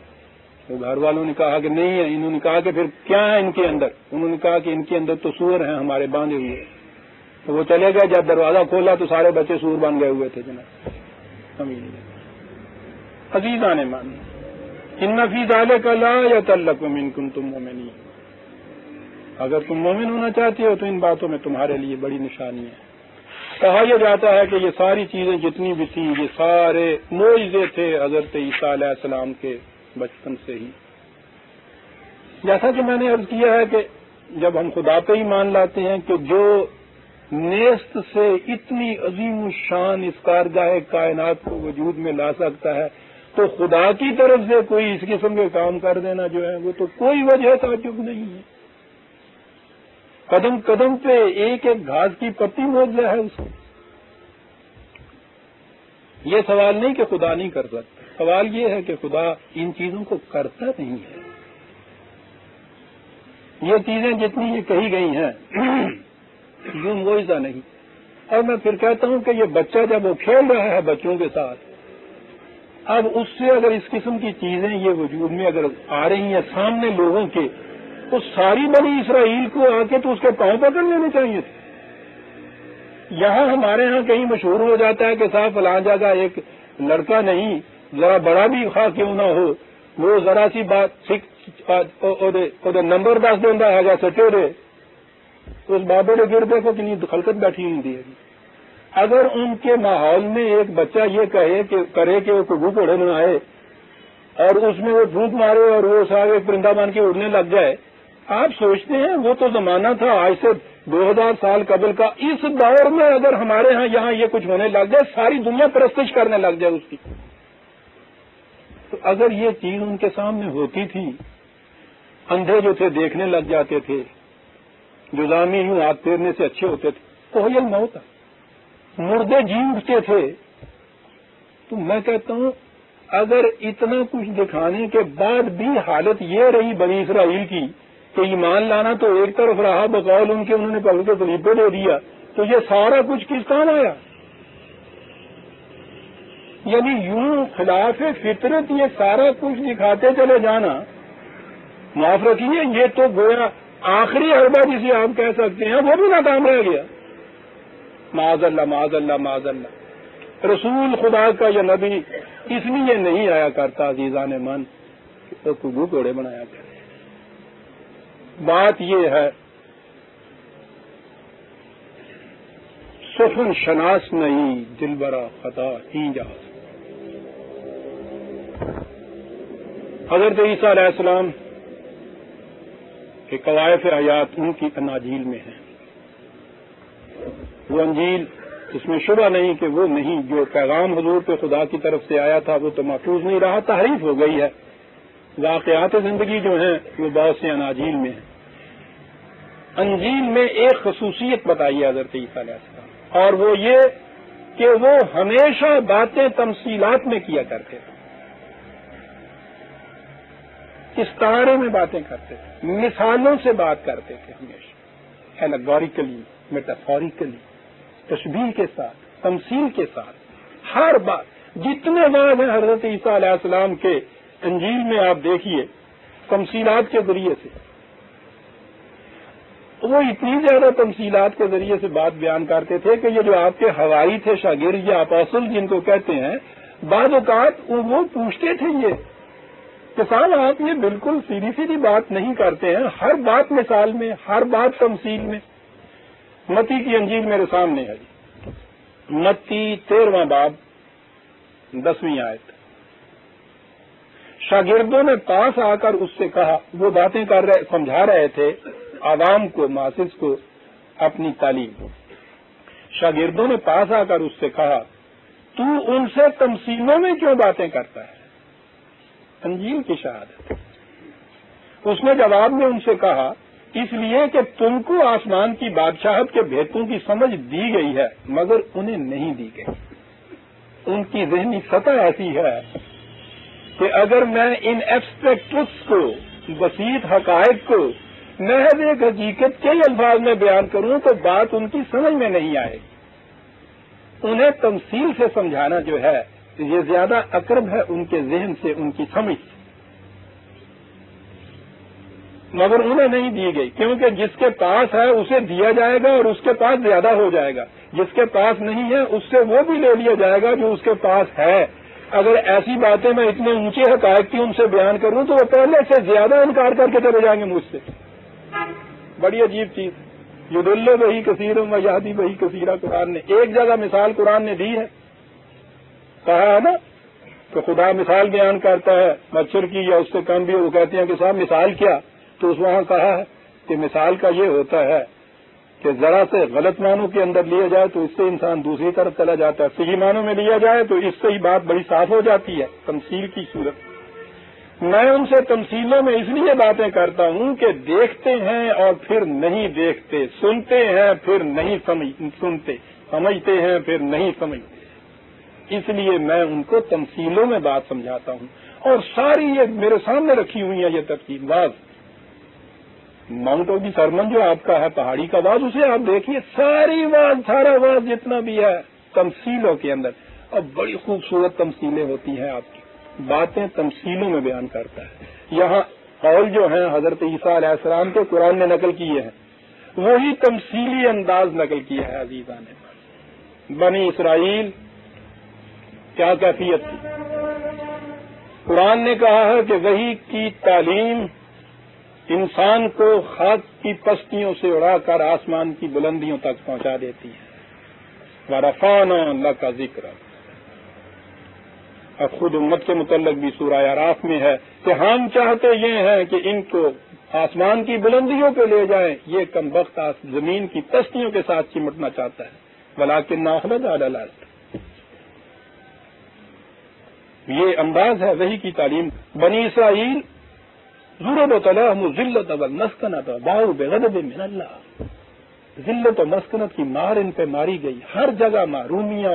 تو گھر والوں نے کہا کہ نہیں ہے. انہوں نے کہا کہ پھر کیا ہے ان کے اندر؟ انہوں نے کہا کہ ان کے اندر تو سور ہیں ہمارے باندھے ہوئے. تو وہ چلے گئے، جب دروازہ کھولا تو سارے بچے سور بن گئے ہوئے تھے. جناب عزیزان مان، ان فی ذلک لآیۃ لکم ان کنتم مؤمنین، اگر تم مومن ہونا چاہتے ہو تو ان باتوں میں تمہارے لیے بڑی نشانی ہے. کہا یہ جاتا ہے کہ یہ ساری چیزیں جتنی بھی تھیں یہ سارے معجزے تھے حضرت عیسیٰ علیہ السلام کے بچپن سے ہی. جیسا کہ میں نے عرض کیا ہے کہ جب ہم خدا پہ ہی مان لاتے ہیں کہ جو نیست سے اتنی عظیم الشان اس کارگاہ کائنات کو وجود میں لا سکتا ہے، تو خدا کی طرف سے کوئی اس قسم کے کام کر دینا جو ہے وہ تو کوئی وجہ تعجب نہیں ہے. قدم قدم پہ ایک ایک گھاس کی پتی معجزہ ہے اس کو. یہ سوال نہیں کہ خدا نہیں کر سکتا، سوال یہ ہے کہ خدا ان چیزوں کو کرتا نہیں ہے. یہ چیزیں جتنی یہ کہی گئی ہیں یوں معجزہ نہیں. اور میں پھر کہتا ہوں کہ یہ بچہ جب وہ کھیل رہا ہے بچوں کے ساتھ، اب اس سے اگر اس قسم کی چیزیں یہ وجود میں اگر آ رہی ہیں سامنے لوگوں کے، تو ساری بنی اسرائیل کو آ کے تو اس کے پاؤں پکڑ لینے چاہیے تھے. یہاں ہمارے ہاں کہیں مشہور ہو جاتا ہے کہ صاحب فلاں جگہ ایک لڑکا نہیں، ذرا بڑا بھی خواہ کیوں نہ ہو، وہ ذرا سی بات نمبر 10 دینا ہے گا سچے رے، تو اس بابے نے گر دیکھو کہ نہیں خلقت بیٹھی نہیں دی. اگر ان کے ماحول میں ایک بچہ یہ کرے کہ وہ کگو کوڑے نہ آئے اور اس میں وہ دھوپ مارے اور وہ سارے پرندہ بن کے اڑنے لگ جائے، آپ سوچتے ہیں وہ تو زمانہ تھا آج سے 2000 سال قبل کا. اس دور میں اگر ہمارے ہاں یہاں یہ کچھ ہونے لگ جائے، ساری دنیا پرستش کرنے لگ جائے اس کی، تو اگر یہ چیز ان کے سامنے ہوتی تھی، اندھے جو تھے دیکھنے لگ جاتے تھے، جو زامی یوں ہاتھ پھیرنے سے اچھے ہوتے تھے، تو یہ موت ہے، مردے جی اٹھتے تھے. تو میں کہتا ہوں اگر اتنا کچھ دکھانے کے بعد بھی حالت یہ رہی بنی اسرائیل کی کہ ایمان لانا تو ایک طرف رہا، بقول ان کے انہوں نے پکڑ کے صلیب پہ دے دیا، تو یہ سارا کچھ کس کام آیا؟ یعنی یوں خلاف فطرت یہ سارا کچھ دکھاتے چلے جانا، معاف رکھیے یہ تو گویا آخری حربہ جسے آپ کہہ سکتے ہیں وہ بھی ناکام رہ گیا. معاذ اللہ معاذ اللہ معاذ اللہ. رسول خدا کا یہ نبی اس لیے نہیں آیا کرتا عزیزان من تو کگو کوڑے بنایا کرے. بات یہ ہے سخن شناس نہیں دل برا خطا ہی جا. حضرت عیسیٰ علیہ السلام کے قوائف حیات ان کی اناجیل میں ہیں. وہ انجیل اس میں شبہ نہیں کہ وہ نہیں، جو پیغام حضور پہ خدا کی طرف سے آیا تھا وہ تو محفوظ نہیں رہا، تحریف ہو گئی ہے. واقعات زندگی جو ہیں وہ بہت سے اناجیل میں ہیں. انجیل میں ایک خصوصیت بتائی ہے حضرت عیسیٰ علیہ السلام، اور وہ یہ کہ وہ ہمیشہ باتیں تمثیلات میں کیا کرتے تھے، استعارے میں باتیں کرتے تھے، مثالوں سے بات کرتے تھے، ہمیشہ ایلیگوریکلی، میٹافوریکلی، تشبیہ کے ساتھ، تمثیل کے ساتھ. ہر بات جتنے بات ہیں حضرت عیسیٰ علیہ السلام کے انجیل میں آپ دیکھیے تمثیلات کے ذریعے سے. وہ اتنی زیادہ تمثیلات کے ذریعے سے بات بیان کرتے تھے کہ یہ جو آپ کے حوائی تھے، شاگرد یا اپوسل جن کو کہتے ہیں، بعض اوقات وہ پوچھتے تھے یہ کہ صاحب آپ یہ بالکل سیدھی سیدھی بات نہیں کرتے ہیں، ہر بات مثال میں، ہر بات تمثیل میں. متی کی انجیل میرے سامنے ہے، متی 13واں باب 10ویں آیت. شاگردوں نے پاس آ کر اس سے کہا، وہ باتیں سمجھا رہے تھے عوام کو، ماسس کو اپنی تعلیم. شاگردوں نے پاس آ کر اس سے کہا تو ان سے تمثیلوں میں کیوں باتیں کرتا ہے؟ انجیل کی شہادت. اس نے جواب میں ان سے کہا اس لیے کہ تم کو آسمان کی بادشاہت کے بھیتوں کی سمجھ دی گئی ہے مگر انہیں نہیں دی گئی. ان کی ذہنی سطح ایسی ہے کہ اگر میں ان ایبسٹریکٹ ٹروتھس کو، بسیط حقائق کو محض ایک حقیقت کے الفاظ میں بیان کروں تو بات ان کی سمجھ میں نہیں آئے گی۔ انہیں تمثیل سے سمجھانا جو ہے یہ زیادہ اقرب ہے ان کے ذہن سے، ان کی سمجھ سے، مگر انہیں نہیں دی گئی، کیونکہ جس کے پاس ہے اسے دیا جائے گا اور اس کے پاس زیادہ ہو جائے گا، جس کے پاس نہیں ہے اس سے وہ بھی لے لیا جائے گا جو اس کے پاس ہے۔ اگر ایسی باتیں میں اتنے اونچے حقائق کی ان سے بیان کروں تو وہ پہلے سے زیادہ انکار کر کے چلے جائیں گے مجھ سے۔ بڑی عجیب چیز، یضل بہ کثیر و یہدی بہ کثیرا، قرآن نے ایک جگہ مثال قرآن نے دی ہے، کہا ہے نا کہ خدا مثال بیان کرتا ہے مچھر کی یا اس سے کم بھی، وہ کہتے ہیں کہ صاحب مثال کیا، تو اس وہاں کہا ہے کہ مثال کا یہ ہوتا ہے کہ ذرا سے غلط معنوں کے اندر لیا جائے تو اس سے انسان دوسری طرف چلا جاتا ہے، صحیح معنوں میں لیا جائے تو اس سے ہی بات بڑی صاف ہو جاتی ہے، تمثیل کی صورت۔ میں ان سے تمثیلوں میں اس لیے باتیں کرتا ہوں کہ دیکھتے ہیں اور پھر نہیں دیکھتے، سنتے ہیں پھر نہیں سنتے، سمجھتے ہیں پھر نہیں سمجھتے، اس لیے میں ان کو تمثیلوں میں بات سمجھاتا ہوں۔ اور ساری یہ میرے سامنے رکھی ہوئی ہے یہ تفصیل was, Mount of the sermon جو آپ کا ہے پہاڑی کا واز، اسے آپ دیکھیے، ساری واز، سارا واز جتنا بھی ہے تمثیلوں کے اندر، اور بڑی خوبصورت تمثیلیں ہوتی ہیں، آپ کی باتیں تمثیلوں میں بیان کرتا ہے۔ یہاں قول جو ہیں حضرت عیسیٰ علیہ السلام کے قرآن نے نقل کیے ہیں، وہی تمثیلی انداز نقل کیا ہے عزیزان نے۔ بنی اسرائیل کیا کیفیت تھی؟ قرآن نے کہا ہے کہ وحی کی تعلیم انسان کو خاک کی پستیوں سے اڑا کر آسمان کی بلندیوں تک پہنچا دیتی ہے۔ وَرَفَعْنَا لَكَ ذِكْرَكَ، اور خود امت کے متعلق بھی سورہ اعراف میں ہے کہ ہم چاہتے یہ ہیں کہ ان کو آسمان کی بلندیوں پہ لے جائیں، یہ کم بخت زمین کی پستیوں کے ساتھ چمٹنا چاہتا ہے۔ وَلَٰكِنَّ أَخْلَدَ عَلَى الْأَرْضِ، یہ انداز ہے وحی کی تعلیم۔ بنی اسرائیل ضربت لهم الذلة والمسکنة وباءوا بغضب من اللہ، ذلت و مسکنت کی مار ان پہ ماری گئی، ہر جگہ معرومیاں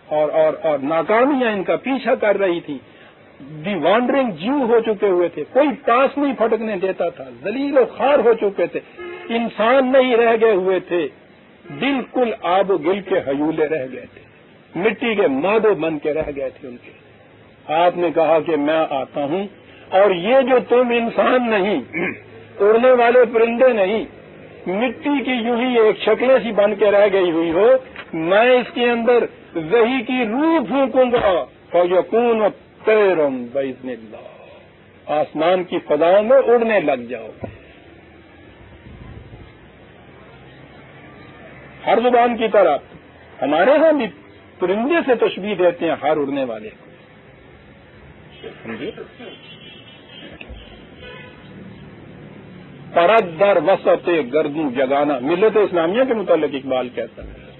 اور ناکامیاں ان کا پیچھا کر رہی تھی، دی وانڈرنگ جیو ہو چکے ہوئے تھے، کوئی پاس نہیں پھٹکنے دیتا تھا، ذلیل و خوار ہو چکے تھے، انسان نہیں رہ گئے ہوئے تھے، بالکل آب و گل کے ہیولے رہ گئے تھے، مٹی کے مادو بن کے رہ گئے تھے ان کے۔ آپ نے کہا کہ میں آتا ہوں، اور یہ جو تم انسان نہیں، اڑنے والے پرندے نہیں، مٹی کی یوں ہی ایک شکلیں سی بن کے رہ گئی ہوئی ہو، میں اس کے اندر وحی کی روح پھونکوں گا، فَيَكُونُ طَيْرًا بِإِذْنِ اللَّهِ، آسمان کی فضاؤں میں اڑنے لگ جاؤ گے۔ ہر زبان کی طرح ہمارے ہاں بھی پرندے سے تشبیہ دیتے ہیں ہر اڑنے والے کو، سمجھے؟ پرد در وسط گردوں جگانا، ملت اسلامیہ کے متعلق اقبال کہتا ہے،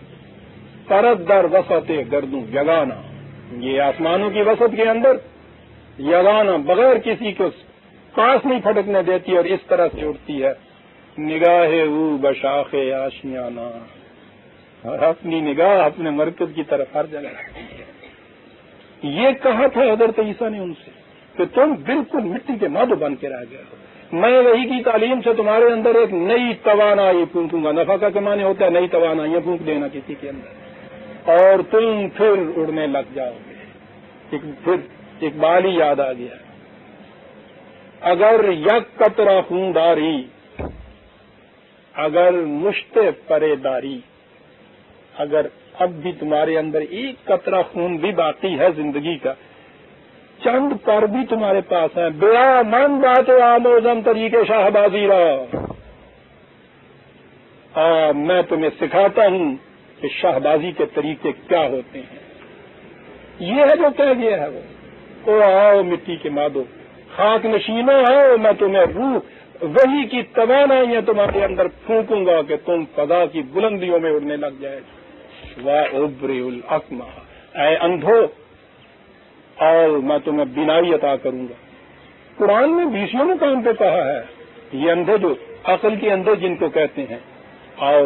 پرد در وسط گردوں جگانا، یہ آسمانوں کی وسط کے اندر یگانا، بغیر کسی کو پاس نہیں پھٹکنے دیتی، اور اس طرح سے اڑتی ہے، نگاہ او بشاخ آشیانہ، اور اپنی نگاہ اپنے مرکز کی طرف ہر جگہ رکھتی ہے۔ یہ کہا تھا حضرت عیسیٰ نے ان سے کہ تم بالکل مٹی کے مادو بن کے رہ گئے ہو، میں وحی کی تعلیم سے تمہارے اندر ایک نئی توانائی پھونکوں گا، نفع کا معنی ہوتا ہے نئی توانائیاں پھونک دینا کسی کے اندر، اور تم پھر اڑنے لگ جاؤ گے۔ پھر اقبال ہی یاد آ گیا، اگر یک قطرہ خون داری، اگر مشت پرے داری، اگر اب بھی تمہارے اندر ایک قطرہ خون بھی باقی ہے زندگی کا، چند پر بھی تمہارے پاس ہے، بیا من بات آموزم طریقے شاہبازی رہا، میں تمہیں سکھاتا ہوں کہ شاہبازی کے طریقے کیا ہوتے ہیں۔ یہ ہے جو کہہ گیا ہے وہ آؤ مٹی کے مادو، خاک نشینوں آؤ، میں تمہیں روح وحی کی توانائیاں تمہارے اندر پھونکوں گا کہ تم فضا کی بلندیوں میں اڑنے لگ جائے۔ وَأُبْرِئُ الْأَكْمَحَ، اے اندھو آؤ میں تمہیں بینائی عطا کروں گا۔ قرآن میں 20 مقام پہ کہا ہے، یہ اندھے جو عقل کے اندھے جن کو کہتے ہیں، آؤ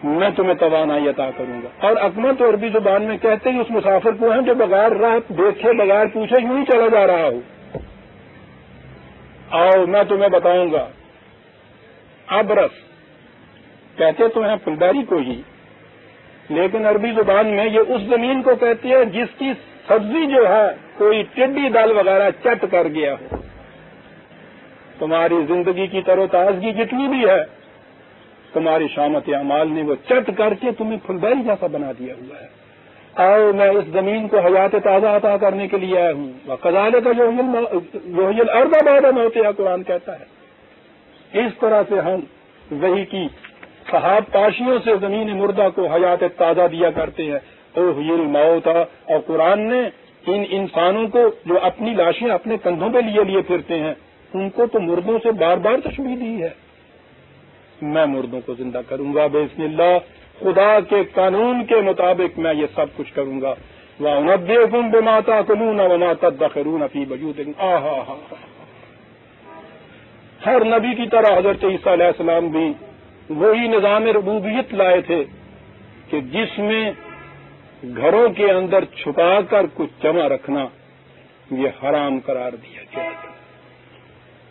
میں تمہیں توانائی عطا کروں گا. اور اکمل تو عربی زبان میں کہتے ہیں اس مسافر کو ہیں جو بغیر راہ دیکھے بغیر پوچھے یوں ہی چلا جا رہا ہوں. آؤ میں تمہیں بتاؤں گا. ابرس کہتے تو ہیں پھلداری کو ہی، لیکن عربی زبان میں یہ اس زمین کو کہتے ہیں جس کی سبزی جو ہے کوئی ٹڈی دل وغیرہ چٹ کر گیا ہو. تمہاری زندگی کی تر و تازگی جتنی بھی ہے تمہاری شامت اعمال نے وہ چٹ کر کے تمہیں پھلداری جیسا بنا دیا ہوا ہے. آؤ میں اس زمین کو حیات تازہ عطا کرنے کے لیے آیا ہوں. وَقَذَلِكَ يُحْيِي الْأَرْضَ بَعْدَ مَوْتِهَا قرآن کہتا ہے. اس طرح سے ہم وحی کی صحاب پاشیوں سے زمین مردہ کو حیات تازہ دیا کرتے ہیں. اُحْيِي الْمَوْتَ، اور قرآن نے ان انسانوں کو جو اپنی لاشیں اپنے کندھوں پہ لیے پھرتے ہیں ان کو تو مردوں سے بار بار تشبیہ دی ہے. میں مردوں کو زندہ کروں گا بسم اللہ، خدا کے قانون کے مطابق میں یہ سب کچھ کروں گا. وَأُنَبِّئُكُم بِمَا تَأْكُلُونَ وَمَا تَدَّخِرُونَ فِي بُيُوتِكُمْ. ہر نبی کی طرح حضرت عیسیٰ علیہ السلام بھی وہی نظام ربوبیت لائے تھے کہ جس میں گھروں کے اندر چھپا کر کچھ جمع رکھنا یہ حرام قرار دیا گیا تھا.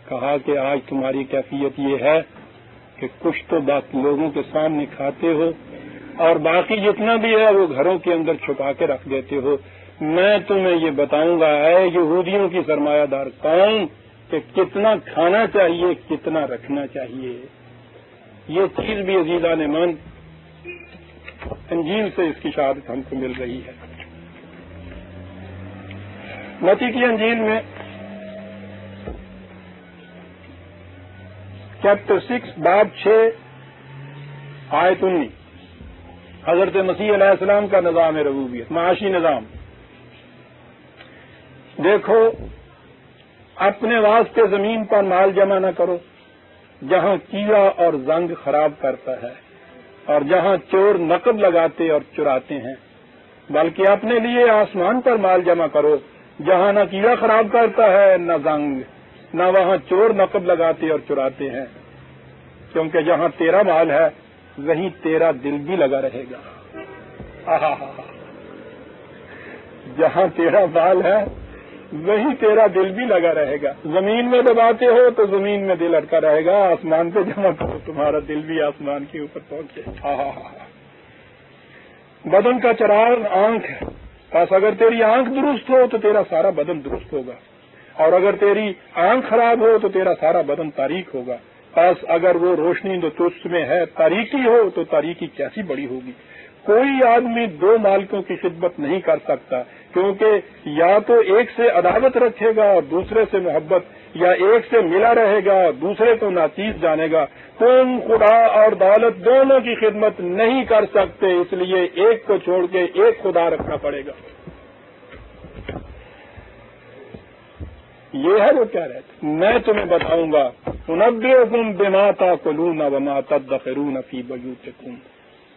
کہا کہ آج تمہاری کیفیت یہ ہے کہ کچھ تو بات لوگوں کے سامنے کھاتے ہو اور باقی جتنا بھی ہے وہ گھروں کے اندر چھپا کے رکھ دیتے ہو. میں تمہیں یہ بتاؤں گا اے یہودیوں کی سرمایہ دار قوم کہ کتنا کھانا چاہیے کتنا رکھنا چاہیے. یہ چیز بھی عزیزان من انجیل سے اس کی شہادت ہم کو مل رہی ہے. متی کی انجیل میں چیپٹر 6 باب 6 آیت 19 حضرت مسیح علیہ السلام کا نظام ربوبیت، معاشی نظام. دیکھو اپنے واسطے زمین پر مال جمع نہ کرو جہاں کیڑا اور زنگ خراب کرتا ہے اور جہاں چور نقب لگاتے اور چراتے ہیں، بلکہ اپنے لیے آسمان پر مال جمع کرو جہاں نہ کیڑا خراب کرتا ہے نہ زنگ، نہ وہاں چور نقب لگاتے اور چراتے ہیں، کیونکہ جہاں تیرا مال ہے وہیں تیرا دل بھی لگا رہے گا. جہاں تیرا مال ہے وہیں تیرا دل بھی لگا رہے گا. زمین میں دباتے ہو تو زمین میں دل اٹکا رہے گا، آسمان پہ جمع کرو تمہارا دل بھی آسمان کے اوپر پہنچے. بدن کا چراغ آنکھ ہے، بس اگر تیری آنکھ درست ہو تو تیرا سارا بدن درست ہوگا، اور اگر تیری آنکھ خراب ہو تو تیرا سارا بدن تاریک ہوگا. بس اگر وہ روشنی جو تجھ میں ہے تاریکی ہو تو تاریکی کیسی بڑی ہوگی. کوئی آدمی دو مالکوں کی خدمت نہیں کر سکتا، کیونکہ یا تو ایک سے عداوت رکھے گا اور دوسرے سے محبت، یا ایک سے ملا رہے گا اور دوسرے کو ناچیز جانے گا. تم خدا اور دولت دونوں کی خدمت نہیں کر سکتے، اس لیے ایک کو چھوڑ کے ایک خدا رکھنا پڑے گا. یہ ہے وہ کیا رہتا. میں تمہیں بتاؤں گا انبئکم بما تاکلون وما تدخرون فی بیوتکم.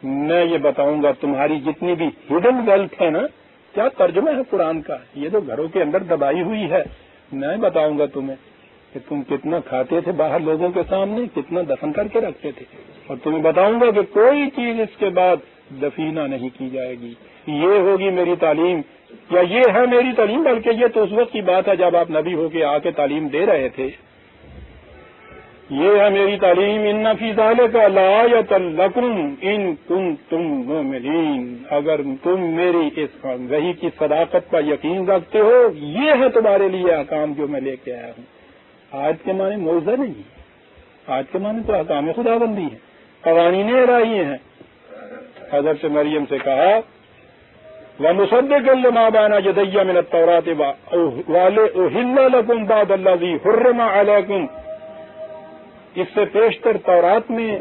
میں یہ بتاؤں گا تمہاری جتنی بھی ہڈن ویلتھ ہے نا، کیا ترجمہ ہے قرآن کا، یہ جو گھروں کے اندر دبائی ہوئی ہے، میں بتاؤں گا تمہیں کہ تم کتنا کھاتے تھے باہر لوگوں کے سامنے، کتنا دفن کر کے رکھتے تھے. اور تمہیں بتاؤں گا کہ کوئی چیز اس کے بعد دفینہ نہیں کی جائے گی. یہ ہوگی میری تعلیم، یا یہ ہے میری تعلیم، بلکہ یہ تو اس وقت کی بات ہے جب آپ نبی ہو کے آ کے تعلیم دے رہے تھے. یہ ہے میری تعلیم، ان فی ذالک لآیۃ لکم ان کنتم مؤمنین. اگر تم میری اس وحی کی صداقت پر یقین رکھتے ہو، یہ ہے تمہارے لیے احکام جو میں لے کے آیا ہوں. آج کے معنی معجزہ نہیں ہے، آج کے معنی تو احکام خداوندی ہے، قوانین الہی ہیں. حضرت مریم سے کہا وَمُصَدِّقًا لِمَا بَيْنَ يَدَيَّ مِنَ التَّوْرَاةِ وَلِأُحِلَّ لَكُمْ بَعْضَ الَّذِي حُرِّمَ عَلَيْكُمْ. اس سے پیشتر تورات میں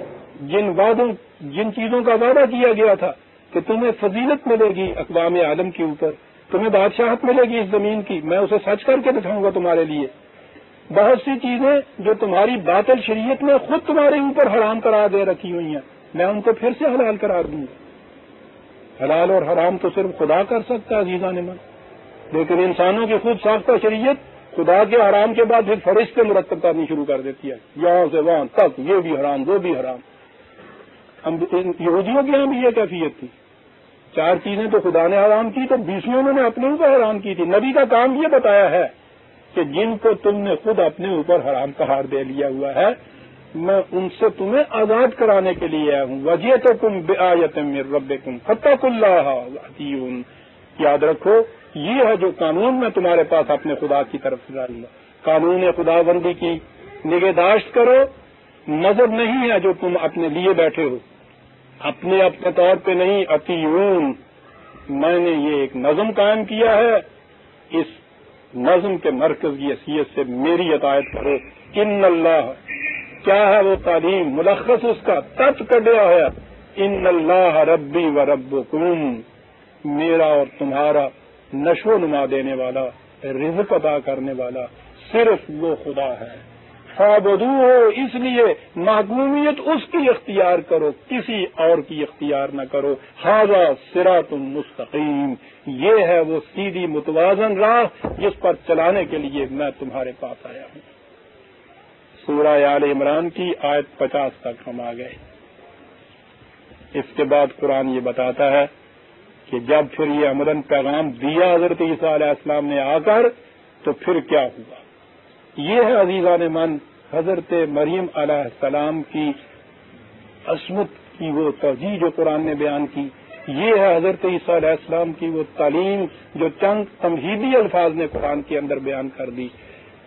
جن چیزوں کا وعدہ کیا گیا تھا کہ تمہیں فضیلت ملے گی اقوام عالم کے اوپر، تمہیں بادشاہت ملے گی اس زمین کی، میں اسے سچ کر کے دکھاؤں گا تمہارے لیے. بہت سی چیزیں جو تمہاری باطل شریعت میں خود تمہارے اوپر حرام قرار دے رکھی ہوئی ہیں، میں ان کو پھر سے حلال قرار دوں گا. حلال اور حرام تو صرف خدا کر سکتا ہے عزیزان من، لیکن انسانوں کی خود ساختہ شریعت خدا کے حرام کے بعد پھر فرشتے مرتب کرنی شروع کر دیتی ہے، یہاں سے وہاں تک، یہ بھی حرام وہ بھی حرام. یہودیوں کے یہاں بھی یہ کیفیت تھی. 4 چیزیں تو خدا نے حرام کی تو 20ویں انہوں نے اپنے اوپر حرام کی تھی. نبی کا کام یہ بتایا ہے کہ جن کو تم نے خود اپنے اوپر حرام قرار دے لیا ہوا ہے میں ان سے تمہیں آزاد کرانے کے لیے آیا ہوں. وجئتکم بآیۃ من ربکم فاتقوا اللہ واطیعون. یاد رکھو یہ ہے جو قانون میں تمہارے پاس اپنے خدا کی طرف سے لاؤں گا. قانون خدا بندی کی نگہداشت کرو. مذہب نہیں ہے جو تم اپنے لیے بیٹھے ہو اپنے طور پہ نہیں. اطیعون میں نے یہ ایک نظم قائم کیا ہے اس نظم کے مرکز کی حیثیت سے میری اطاعت کرو. ان اللہ کیا ہے وہ تعلیم ملخص اس کا تت کڈیا ہے. ان اللہ ربی و ربکم میرا اور تمہارا نشو و نما دینے والا رزق عطا کرنے والا صرف وہ خدا ہے. فاعبدوہ اس لیے محکومیت اس کی اختیار کرو کسی اور کی اختیار نہ کرو. ھذا صراط مستقیم یہ ہے وہ سیدھی متوازن راہ جس پر چلانے کے لیے میں تمہارے پاس آیا ہوں. سورہ آل عمران کی آیت 50 تک ہم آ گئے. اس کے بعد قرآن یہ بتاتا ہے کہ جب پھر یہ عملاً پیغام دیا حضرت عیسیٰ علیہ السلام نے آ کر تو پھر کیا ہوا. یہ ہے عزیزان من حضرت مریم علیہ السلام کی عصمت کی وہ توجیہ جو قرآن نے بیان کی. یہ ہے حضرت عیسیٰ علیہ السلام کی وہ تعلیم جو چند تمہیدی الفاظ نے قرآن کے اندر بیان کر دی.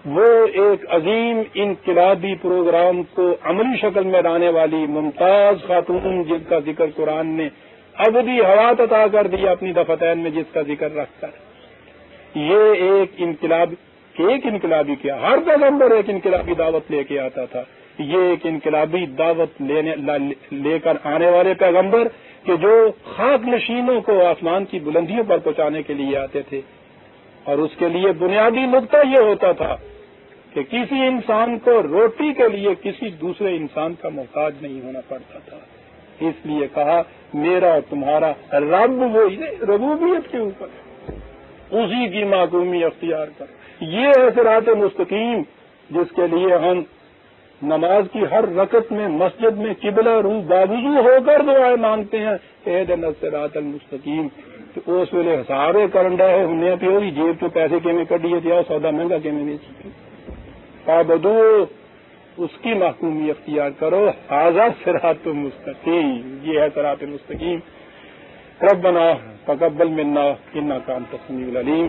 وہ ایک عظیم انقلابی پروگرام کو عملی شکل میں لانے والی ممتاز خاتون جن کا ذکر قرآن نے ابدی حیات عطا کر دی اپنی دفتین میں جس کا ذکر رکھ کر. یہ ایک انقلابی کیا ہر پیغمبر ایک انقلابی دعوت لے کے آتا تھا. یہ ایک انقلابی دعوت لے کر آنے والے پیغمبر کہ جو خاک نشینوں کو آسمان کی بلندیوں پر پہنچانے کے لیے آتے تھے. اور اس کے لیے بنیادی نقطہ یہ ہوتا تھا کہ کسی انسان کو روٹی کے لیے کسی دوسرے انسان کا محتاج نہیں ہونا پڑتا تھا. اس لیے کہا میرا اور تمہارا رب وہی ربوبیت کے اوپر اسی کی محکومی اختیار کر. یہ ہے صراط مستقیم جس کے لیے ہم نماز کی ہر رکعت میں مسجد میں قبلہ رو باوضو ہو کر دعائیں مانگتے ہیں کہ اہدنا الصراط المستقیم. تو اس ویلے سارے کرنڈا ہے ہنیا پیوری جیب تو پیسے کے میں کڈیے تھے سودا مہنگا کے میں بیچی. پابدو اس کی محکومی اختیار کرو. ھذا صراط مستقیم یہ ہے صراط مستقیم. ربنا تقبل منا انک انت السمیع العلیم.